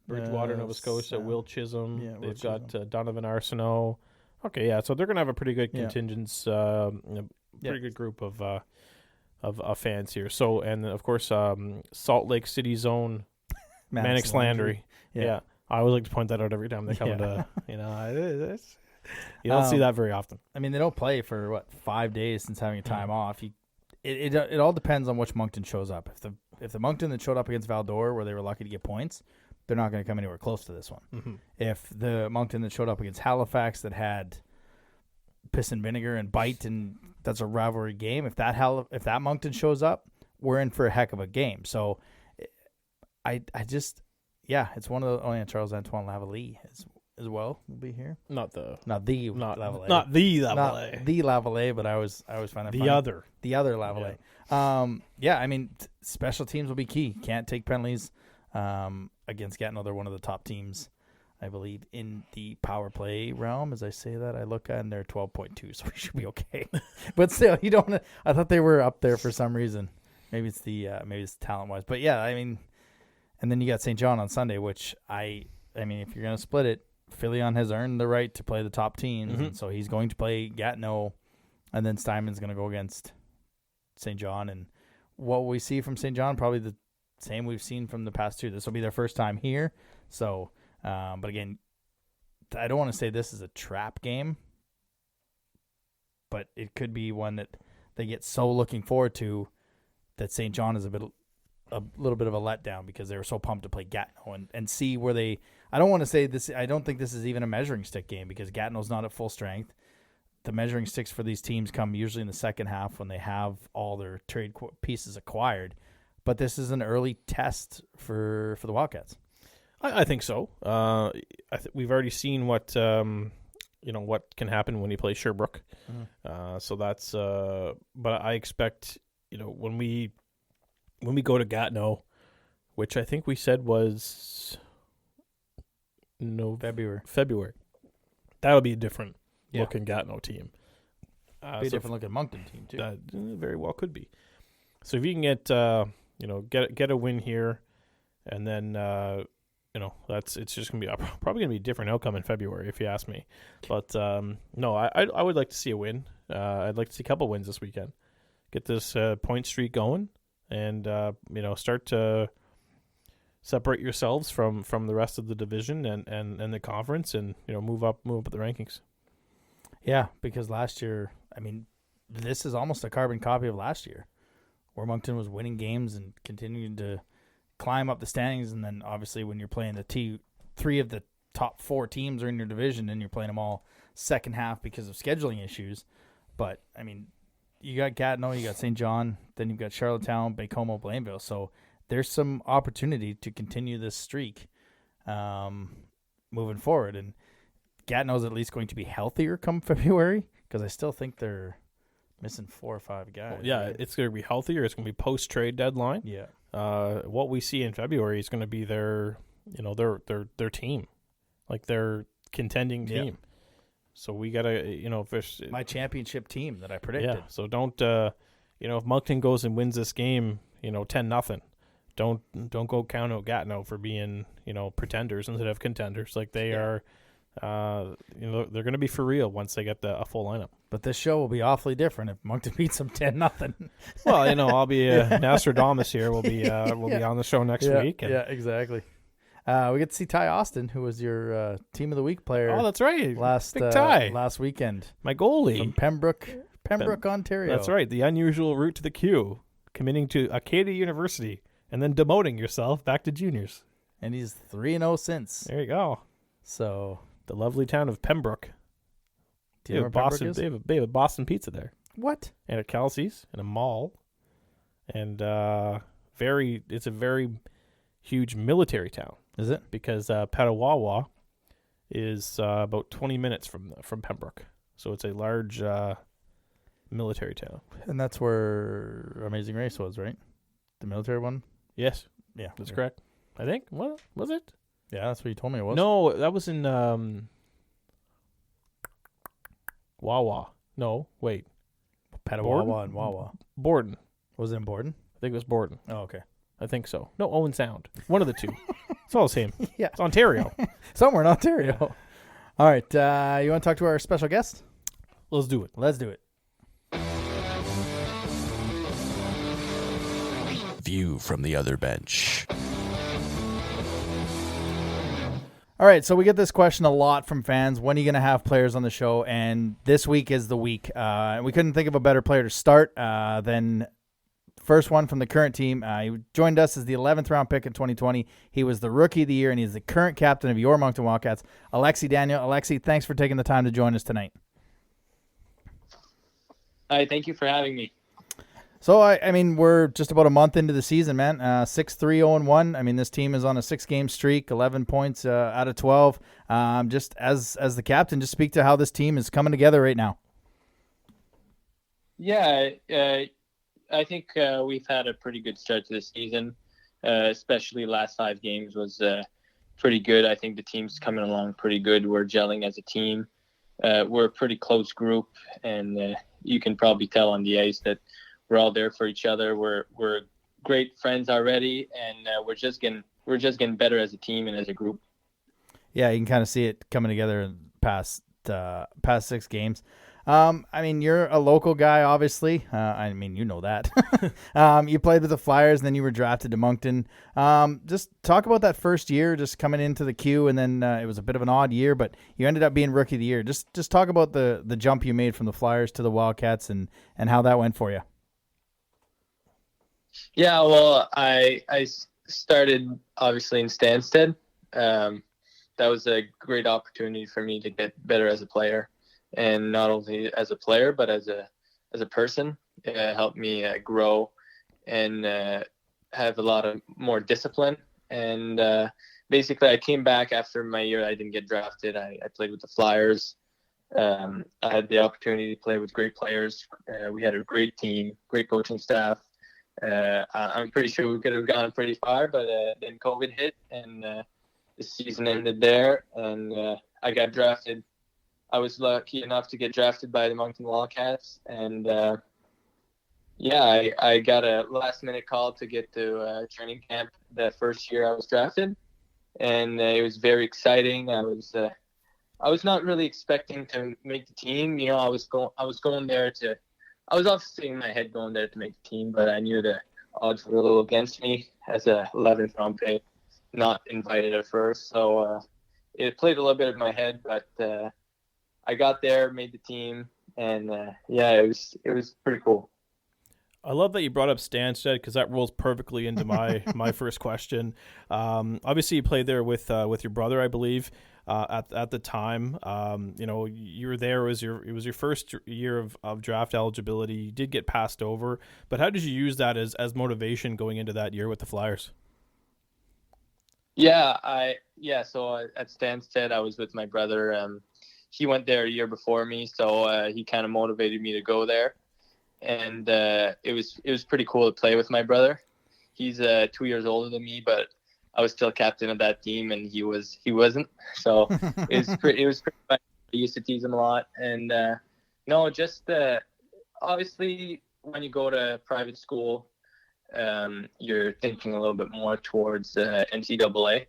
Bridgewater, Nova Scotia, Will Chisholm. Yeah, They've Will got Donovan Arsenault. Okay, yeah. So they're going to have a pretty good contingents, pretty good group of fans here. So, and then, of course, Salt Lake City's own Mannix Landry. Yeah. I always like to point that out every time they come into, you know, you don't see that very often. I mean, they don't play for, 5 days since having a time off. It all depends on which Moncton shows up. If the Moncton that showed up against Val-d'Or, where they were lucky to get points, they're not going to come anywhere close to this one. Mm-hmm. If the Moncton that showed up against Halifax that had piss and vinegar and bite, and that's a rivalry game, if that Moncton shows up, we're in for a heck of a game. So I just it's one of the. Oh yeah, Charles-Antoine Lavallee as well will be here. Not the Lavallee. Not the Lavallee. Not the Lavallee, but I always find that the funny. other Lavallee. I mean, special teams will be key. Can't take penalties against Gatineau. They're one of the top teams, I believe, in the power play realm. As I say that, I look at and they're 12.2, so we should be okay. But still, you don't. I thought they were up there for some reason. Maybe it's talent wise, but yeah, I mean, and then you got St. John on Sunday, which I mean, if you're gonna split it, Filion has earned the right to play the top teams, and so he's going to play Gatineau, and then Steinman's going to go against St. John. And what we see from St. John, probably the same we've seen from the past 2. This will be their first time here. So, but again, I don't want to say this is a trap game, but it could be one that they get so looking forward to that St. John is a little bit of a letdown because they were so pumped to play Gatineau and see where they. I don't want to say this. I don't think this is even a measuring stick game because Gatineau's not at full strength. The measuring sticks for these teams come usually in the second half when they have all their trade pieces acquired. But this is an early test for the Wildcats. I think so. We've already seen what what can happen when you play Sherbrooke. Mm-hmm. So that's. But I expect when we go to Gatineau, which I think we said was February. That'll be a different looking Gatineau team. Be a different looking Moncton team too. That very well could be. So if you can get a win here, and then it's just gonna be probably gonna be a different outcome in February if you ask me. But no, I would like to see a win. I'd like to see a couple wins this weekend. Get this point streak going, and start to separate yourselves from the rest of the division and the conference, and move up the rankings. Yeah, because last year, I mean, this is almost a carbon copy of last year, where Moncton was winning games and continuing to climb up the standings, and then obviously when you're playing the three of the top 4 teams are in your division, and you're playing them all second half because of scheduling issues. But, I mean, you got Gatineau, you got St. John, then you've got Charlottetown, Baie-Comeau, Blainville. So there's some opportunity to continue this streak moving forward. And Gatineau's at least going to be healthier come February, because I still think they're missing 4 or 5 guys. Yeah, right? it's going to be healthier. It's going to be post-trade deadline. Yeah. What we see in February is going to be their team, like their contending team. Yeah. So we got to, if there's my championship team that I predicted. Yeah. So don't, if Moncton goes and wins this game, 10-0, don't go count out Gatineau for being, pretenders instead of contenders. Like they are, they're going to be for real once they get a full lineup. But this show will be awfully different if Moncton beats them 10-0. Well, I'll be Nostradamus here. We'll be be on the show next week. Yeah, exactly. We get to see Ty Austin, who was your Team of the Week player. Oh, that's right. Big Ty. Last weekend. My goalie. From Pembroke, Ontario. That's right. The unusual route to the Q, committing to Acadia University and then demoting yourself back to juniors. And he's 3-0 since. There you go. So the lovely town of Pembroke. Do you know where Boston? They have a Boston Pizza there. What? And a Kelsey's and a mall. And it's a very huge military town. Is it? Because Petawawa is about 20 minutes from Pembroke. So it's a large military town. And that's where Amazing Race was, right? The military one? Yes. Yeah. That's correct. I think. What was it? Yeah, that's what you told me it was. No, that was in Wawa. No, wait. Petawawa and Wawa. Borden. Was it in Borden? I think it was Borden. Oh, okay. I think so. No, Owen Sound. One of the two. It's all the same. Yeah. It's Ontario. Somewhere in Ontario. All right. You want to talk to our special guest? Let's do it. Let's do it. View from the other bench. All right, so we get this question a lot from fans. When are you going to have players on the show? And this week is the week. We couldn't think of a better player to start than first one from the current team. He joined us as the 11th round pick in 2020. He was the Rookie of the Year, and he's the current captain of your Moncton Wildcats, Alexi Daniel. Alexi, thanks for taking the time to join us tonight. Hi, thank you for having me. So, I mean, we're just about a month into the season, man. 6-3-0-1. I mean, this team is on a 6-game streak, 11 points out of 12. Just as the captain, just speak to how this team is coming together right now. Yeah, I think we've had a pretty good start to the season, especially last 5 games was pretty good. I think the team's coming along pretty good. We're gelling as a team. We're a pretty close group, and you can probably tell on the ice that we're all there for each other. We're great friends already, and we're just getting better as a team and as a group. Yeah, you can kind of see it coming together in past 6 games. I mean, you're a local guy, obviously. I mean, you know that. You played with the Flyers, and then you were drafted to Moncton. Just talk about that first year, just coming into the Q, and then it was a bit of an odd year, but you ended up being Rookie of the Year. Just talk about the jump you made from the Flyers to the Wildcats and how that went for you. Yeah, well, I started obviously in Stansted. That was a great opportunity for me to get better as a player, and not only as a player but as a person. It helped me grow and have a lot of more discipline. And basically, I came back after my year. I didn't get drafted. I played with the Flyers. I had the opportunity to play with great players. We had a great team, great coaching staff. I'm pretty sure we could have gone pretty far, but then COVID hit, and the season ended there, and I got drafted. I was lucky enough to get drafted by the Moncton Wildcats, and I got a last-minute call to get to training camp the first year I was drafted, and it was very exciting. I was not really expecting to make the team. I was going there to. I was obviously in my head going there to make the team, but I knew the odds were a little against me as a 11th round pick, not invited at first. So it played a little bit in my head, but I got there, made the team, and it was pretty cool. I love that you brought up Stansted because that rolls perfectly into my first question. Obviously, you played there with your brother, I believe. at the time. You were there. It was your first year of draft eligibility. You did get passed over, but how did you use that as motivation going into that year with the Flyers? So at Stansted, I was with my brother. He went there a year before me, so he kind of motivated me to go there, and it was pretty cool to play with my brother. He's 2 years older than me, but I was still captain of that team, and he wasn't. So it was pretty fun. I used to tease him a lot, and obviously when you go to private school, you're thinking a little bit more towards NCAA,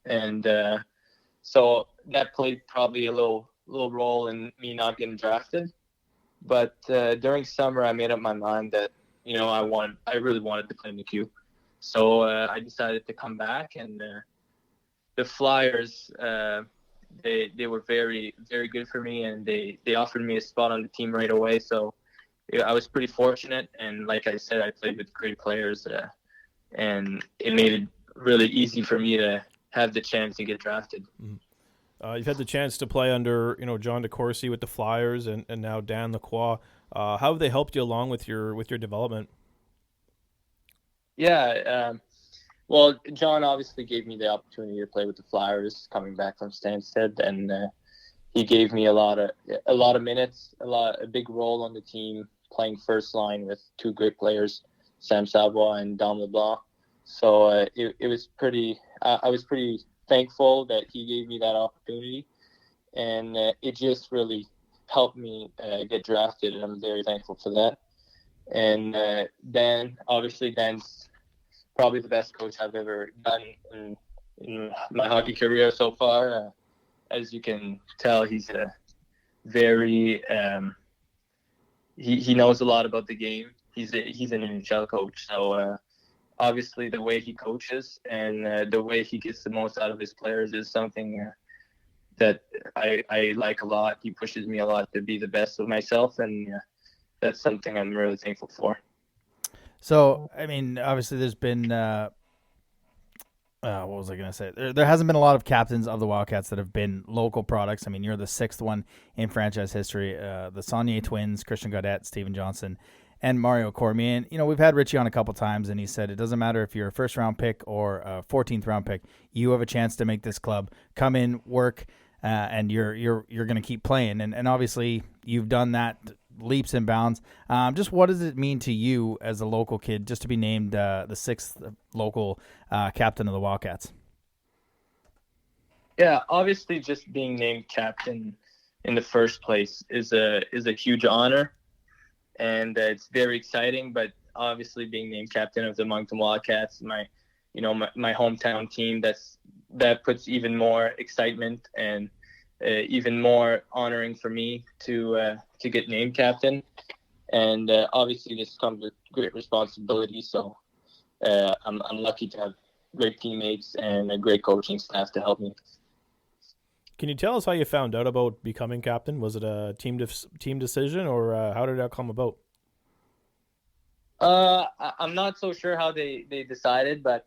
and so that played probably a little role in me not getting drafted. But during summer, I made up my mind that I really wanted to play in the Q. So I decided to come back, and the Flyers, they were very, very good for me, and they offered me a spot on the team right away. So I was pretty fortunate, and like I said, I played with great players, and it made it really easy for me to have the chance to get drafted. You've had the chance to play under John DeCourcy with the Flyers, and now Dan Lacroix. How have they helped you along with your development? Yeah, well, John obviously gave me the opportunity to play with the Flyers coming back from Stansted, and he gave me a lot of minutes, a big role on the team, playing first line with two great players, Sam Savoie and Dom LeBlanc. So it was pretty. I was pretty thankful that he gave me that opportunity, and it just really helped me get drafted, and I'm very thankful for that. And Dan's probably the best coach I've ever done in my hockey career so far. As you can tell, he's a very he knows a lot about the game. He's an NHL coach, so obviously the way he coaches and the way he gets the most out of his players is something that I like a lot. He pushes me a lot to be the best of myself, and that's something I'm really thankful for. So, I mean, obviously there's been what was I going to say? There hasn't been a lot of captains of the Wildcats that have been local products. I mean, you're the sixth one in franchise history. The Saunier twins, Christian Gaudette, Steven Johnson, and Mario Cormier. And, we've had Richie on a couple times, and he said it doesn't matter if you're a first-round pick or a 14th-round pick. You have a chance to make this club come in, work, and you're going to keep playing. And obviously you've done that leaps and bounds. Just what does it mean to you as a local kid just to be named the sixth local captain of the Wildcats? Yeah, obviously just being named captain in the first place is a huge honor, and it's very exciting. But obviously being named captain of the Moncton Wildcats, my hometown team, that puts even more excitement and even more honoring for me to get named captain. And obviously this comes with great responsibility. So I'm lucky to have great teammates and a great coaching staff to help me. Can you tell us how you found out about becoming captain? Was it a team decision, or how did that come about? I'm not so sure how they decided, but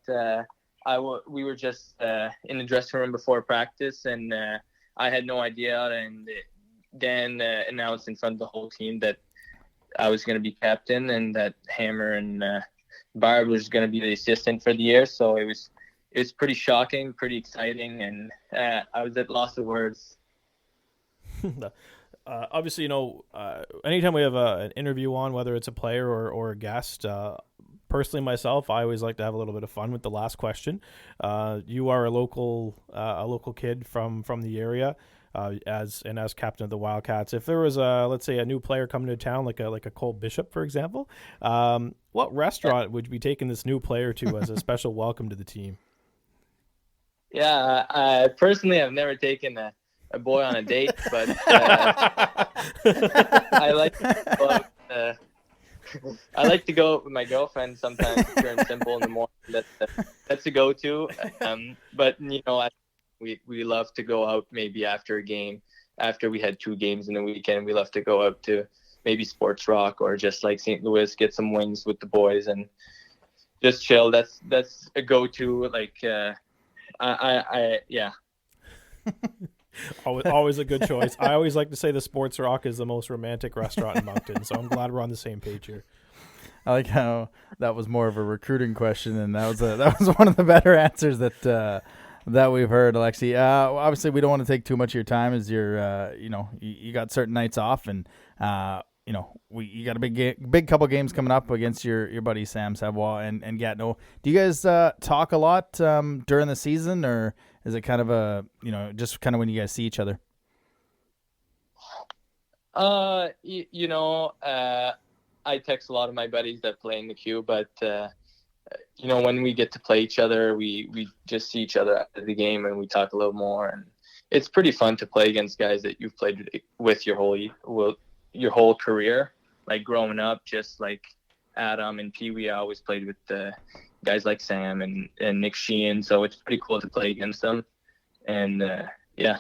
we were just in the dressing room before practice, and I had no idea, and Dan announced in front of the whole team that I was going to be captain and that Hammer and Barb was going to be the assistant for the year. So it was pretty shocking, pretty exciting, and I was at loss of words. Obviously, anytime we have an interview on, whether it's a player or a guest, personally myself, I always like to have a little bit of fun with the last question. You are a local kid from the area, as captain of the Wildcats. If there was let's say a new player coming to town, like a Cole Bishop, for example, what restaurant would you be taking this new player to as a special welcome to the team? Yeah, personally, I've never taken a boy on a date, but I like to go out with my girlfriend sometimes, pure and simple in the morning. That's a go-to. But we love to go out maybe after a game. After we had 2 games in the weekend, we love to go out to maybe Sports Rock or just like St. Louis, get some wings with the boys and just chill. That's a go-to. Like yeah. Always a good choice. I always like to say the Sports Rock is the most romantic restaurant in Moncton, so I'm glad we're on the same page here. I like how that was more of a recruiting question, and that was one of the better answers that we've heard, Alexi. Obviously, we don't want to take too much of your time as you're, you got certain nights off, and you got a big couple games coming up against your buddy Sam Savoie and Gatineau. Do you guys talk a lot during the season, or is it kind of just kind of when you guys see each other? I text a lot of my buddies that play in the queue, but when we get to play each other, we just see each other after the game and we talk a little more. And it's pretty fun to play against guys that you've played with your whole career. Like growing up, just like Adam and Pee Wee, I always played with guys like Sam and Nick Sheehan. So it's pretty cool to play against them. And yeah.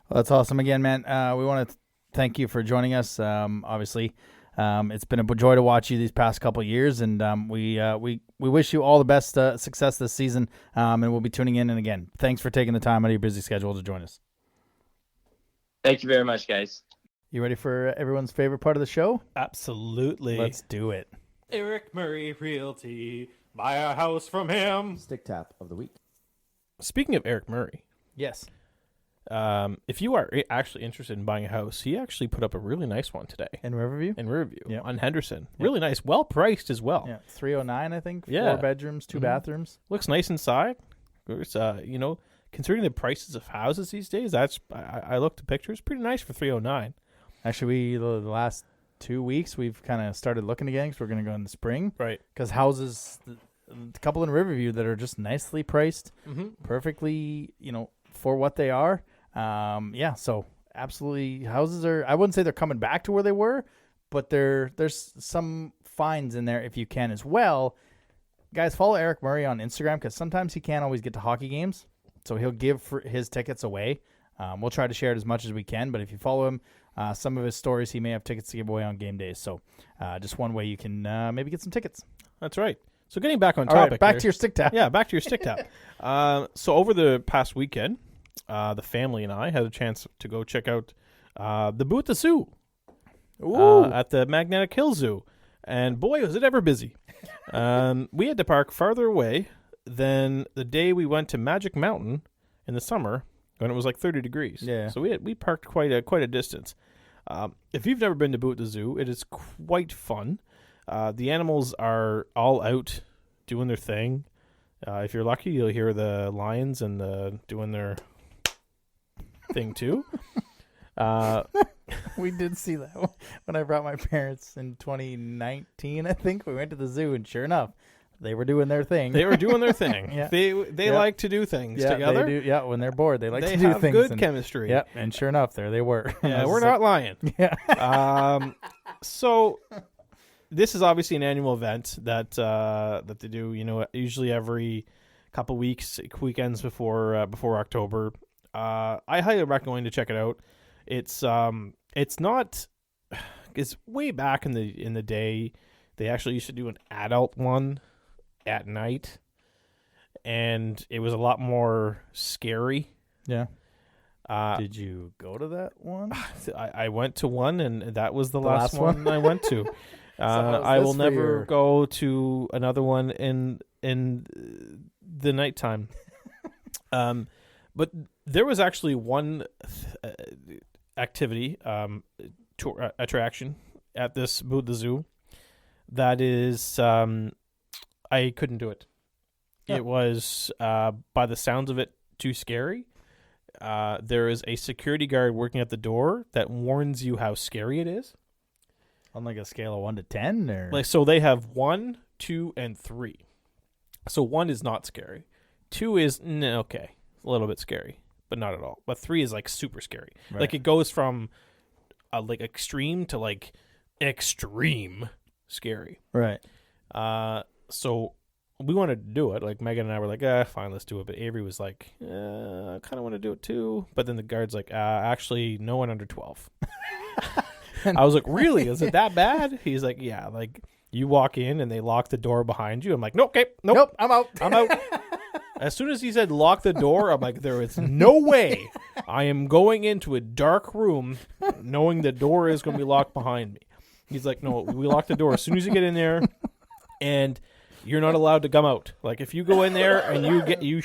Well, that's awesome. Again, man, we want to thank you for joining us. Obviously, it's been a joy to watch you these past couple of years, and we wish you all the best success this season, and we'll be tuning in. And again, thanks for taking the time out of your busy schedule to join us. Thank you very much, guys. You ready for everyone's favorite part of the show? Absolutely. Let's do it. Eric Murray Realty. Buy a house from him. Stick tap of the week. Speaking of Eric Murray. Yes. If you are actually interested in buying a house, he actually put up a really nice one today. In Riverview? In Riverview, Yep. on Henderson. Yep. Really nice. Well priced as well. Yeah, 309, I think. Yeah. 4 bedrooms, 2 bathrooms. Looks nice inside. It's, considering the prices of houses these days, I looked at pictures. Pretty nice for 309. Actually, the last 2 weeks, we've kind of started looking again because we're going to go in the spring. Right. Because houses, a couple in Riverview that are just nicely priced, perfectly, for what they are. So absolutely, houses are, I wouldn't say they're coming back to where they were, but there's some finds in there if you can as well. Guys, follow Eric Murray on Instagram because sometimes he can't always get to hockey games, so he'll give his tickets away. We'll try to share it as much as we can, but if you follow him, some of his stories, he may have tickets to give away on game days. So just one way you can maybe get some tickets. That's right. So getting back on All topic. right, back here. to your stick tap. Yeah, back to your stick tap. So over the past weekend, the family and I had a chance to go check out the Boot the Zoo at the Magnetic Hill Zoo. And boy, was it ever busy. We had to park farther away than the day we went to Magic Mountain in the summer when it was like 30 degrees. Yeah. So we parked quite a distance. If you've never been to Boot the Zoo, it is quite fun. The animals are all out doing their thing. If you're lucky, you'll hear the lions and doing their thing too. We did see that when I brought my parents in 2019, I think. We went to the zoo, and sure enough, they were doing their thing. They were doing their thing. Yeah. They like to do things together. They do. Yeah, when they're bored, they like They to do have things. good chemistry. Yeah, and sure enough, there they were. Yeah, we're not lying. Yeah. So this is obviously an annual event that they do. Usually every couple weekends before October. I highly recommend going to check it out. It's way back in the day. They actually used to do an adult one at night, and it was a lot more scary. Yeah. Did you go to that one? I went to one, and that was the last one I went to. how's I this will for never your- go to another one in the nighttime. But there was actually one activity, attraction at this Boot the Zoo that is, I couldn't do it. Yeah. It was, by the sounds of it, too scary. There is a security guard working at the door that warns you how scary it is. On like a scale of 1 to 10, or So they have 1, 2, and 3. So 1 is not scary. 2 is okay, a little bit scary, but not at all. But 3 is like super scary. Right. Like it goes from like extreme to like extreme scary. right? So we wanted to do it. Like Megan and I were like, fine, let's do it. But Avery was like, I kind of want to do it too. But then the guard's like, actually, no one under 12. I was like, really? Is it that bad? He's like, yeah. Like you walk in and they lock the door behind you. I'm like, nope, okay, nope, I'm out. I'm out. As soon as he said lock the door, I'm like, there is no way I am going into a dark room knowing the door is going to be locked behind me. He's like, no, we lock the door as soon as you get in there, and you're not allowed to come out. Like, if you go in there and you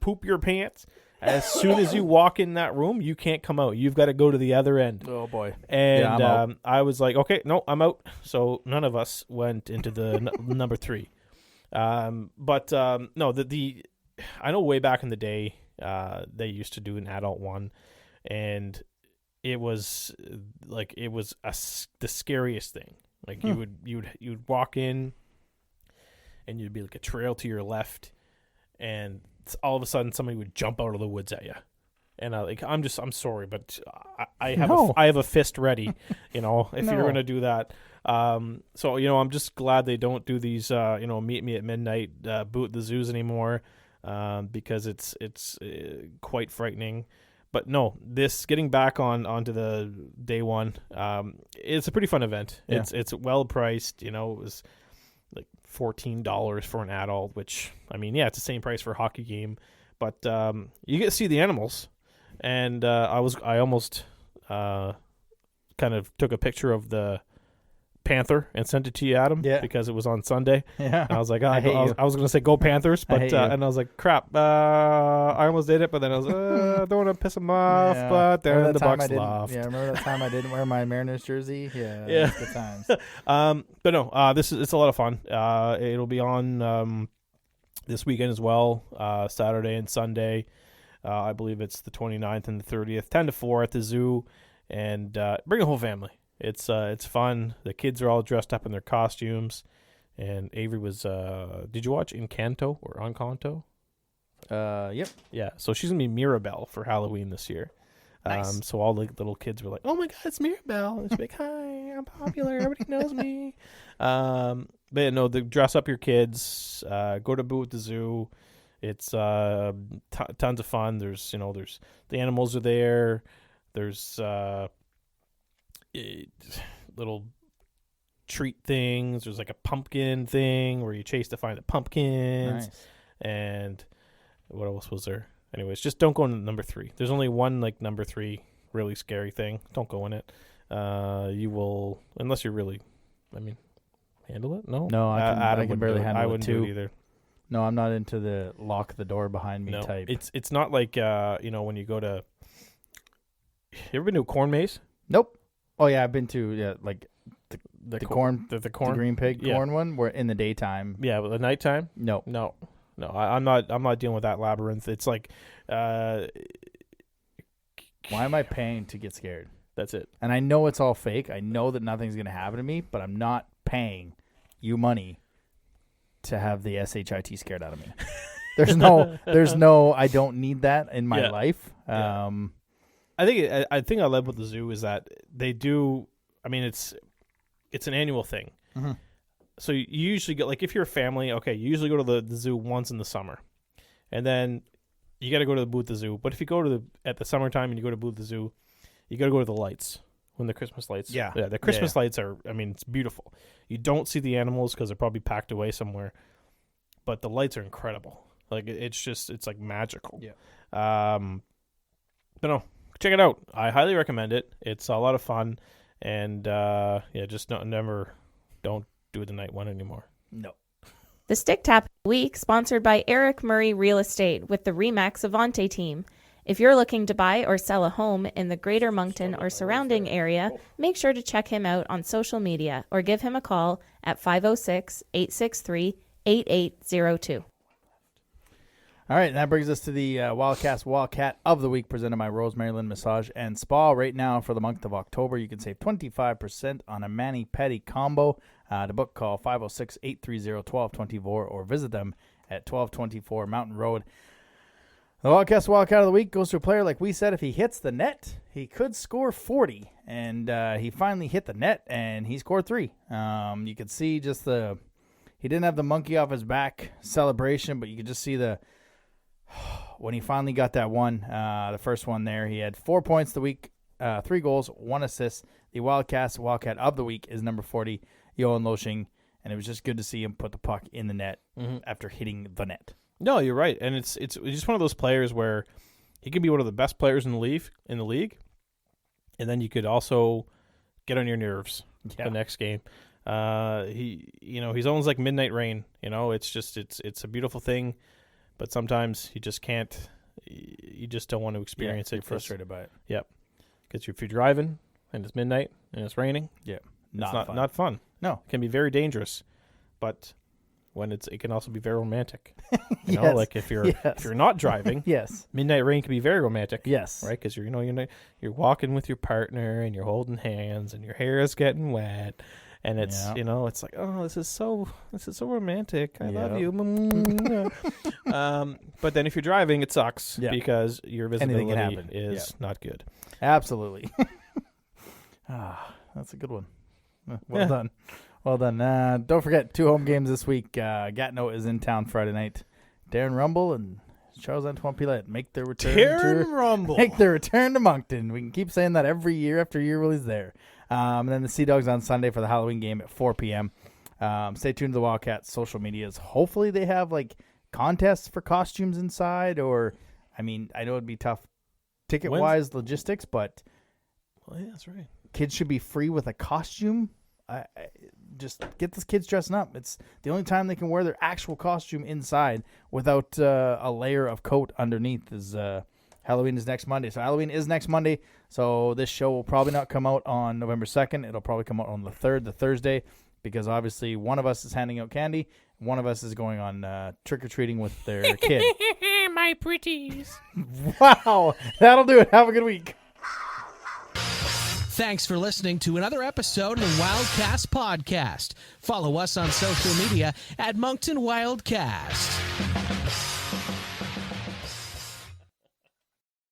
poop your pants, as soon as you walk in that room, you can't come out. You've got to go to the other end. Oh, boy. And I was like, okay, no, I'm out. So none of us went into the number 3. No, I know way back in the day, they used to do an adult one, and it was the scariest thing. Like you would walk in, and you'd be like a trail to your left, and all of a sudden somebody would jump out of the woods at you. And I'm sorry, but I have a fist ready, if you're gonna do that. So I'm just glad they don't do these meet me at midnight boot the zoos anymore, because it's quite frightening. But no, this getting back onto the day one, it's a pretty fun event. Yeah. It's well priced. It was like $14 for an adult, which it's the same price for a hockey game, but you get to see the animals. And I almost kind of took a picture of the panther and sent it to you, Adam, because it was on Sunday. Yeah. And I was like, I was going to say go Panthers, but and I was like, crap, I almost did it, but then I was I don't want to piss them off, but then the Bucks laughed. Yeah, remember that time I didn't wear my Mariners jersey? Yeah. Good times. But no, it's a lot of fun. It'll be on this weekend as well, Saturday and Sunday. I believe it's the 29th and the 30th, 10 to 4 at the zoo, and bring a whole family. It's fun. The kids are all dressed up in their costumes, and Avery was. Did you watch Encanto or Encanto? Yep. Yeah. So she's gonna be Mirabelle for Halloween this year. Nice. So all the little kids were like, "Oh my God, it's Mirabelle!" And she's like, "Hi, I'm popular. Everybody knows me." But yeah, no, dress up your kids. Go to Boo at the Zoo. It's tons of fun. There's the animals are there. There's little treat things. There's like a pumpkin thing where you chase to find the pumpkins. Nice. And what else was there? Anyways, just don't go in number 3. There's only one number 3 really scary thing. Don't go in it. You will, unless you're really, handle it. No, I can barely handle it. I wouldn't do it either. No, I'm not into the lock the door behind me type. It's not like when you go to. You ever been to a corn maze? Nope. Oh yeah, I've been to the corn, the the green pig corn one. Where in the daytime. Yeah, but the nighttime. No. I'm not dealing with that labyrinth. It's like. Why am I paying to get scared? That's it. And I know it's all fake. I know that nothing's going to happen to me, but I'm not paying you money to have the SHIT scared out of me. There's no, I don't need that in my life. Yeah. I think I love with the zoo is that they do. It's an annual thing. Mm-hmm. So you usually go, like, if you're a family, okay, you usually go to the zoo once in the summer, and then you got to go to the booth at the zoo. But if you go at the summertime and you go to booth at the zoo, you got to go to the lights when the Christmas lights. Yeah, the Christmas lights are. It's beautiful. You don't see the animals because they're probably packed away somewhere, but the lights are incredible. Like it's like magical. Yeah. But no, check it out. I highly recommend it. It's a lot of fun, and just don't do the night one anymore. No. The Stick Tap Week, sponsored by Eric Murray Real Estate with the Remax Avante team. If you're looking to buy or sell a home in the Greater Moncton or surrounding area, make sure to check him out on social media or give him a call at 506-863-8802. All right, and that brings us to the Wildcat of the Week presented by Rosemary Lynn Massage and Spa. Right now for the month of October, you can save 25% on a mani-pedi combo. To book, call 506-830-1224 or visit them at 1224 Mountain Road. The Wildcat of the Week goes to a player, like we said, if he hits the net, he could score 40. And he finally hit the net, and he scored 3. You could see just he didn't have the monkey off his back celebration, but you could just see when he finally got that one, the first one there, he had 4 points the week, 3 goals, 1 assist. The Wildcat of the Week is number 40, Johan Loshing, and it was just good to see him put the puck in the net after hitting the net. No, you're right, and it's just one of those players where he could be one of the best players in the league, and then you could also get on your nerves the next game. He's almost like midnight rain. It's a beautiful thing, but sometimes you just can't. You just don't want to experience it. You're frustrated by it. Yep. Because if you're driving and it's midnight and it's raining, not fun. No, it can be very dangerous. But when it can also be very romantic. Yes. Like if you're not driving, yes, midnight rain can be very romantic. Yes, right, because you're walking with your partner and you're holding hands and your hair is getting wet. And it's it's like, oh, this is so romantic. I love you. But then if you're driving, it sucks because your visibility is not good. Absolutely. That's a good one. Well done. Well done. Don't forget, 2 home games this week. Gatineau is in town Friday night. Darren Rumble and Charles-Antoine Pilette make their return. Make their return to Moncton. We can keep saying that every year after year while he's there. And then the Sea Dogs on Sunday for the Halloween game at 4 p.m. Stay tuned to the Wildcats' social medias. Hopefully they have like contests for costumes inside, or I know it'd be tough ticket-wise logistics, but that's right. Kids should be free with a costume. Just get the kids dressing up. It's the only time they can wear their actual costume inside without a layer of coat underneath. Halloween is next Monday. So Halloween is next Monday. So this show will probably not come out on November 2nd. It'll probably come out on the 3rd, the Thursday, because obviously one of us is handing out candy. One of us is going on trick-or-treating with their kid. My pretties. Wow. That'll do it. Have a good week. Thanks for listening to another episode of the Wildcast Podcast. Follow us on social media at Moncton Wildcast.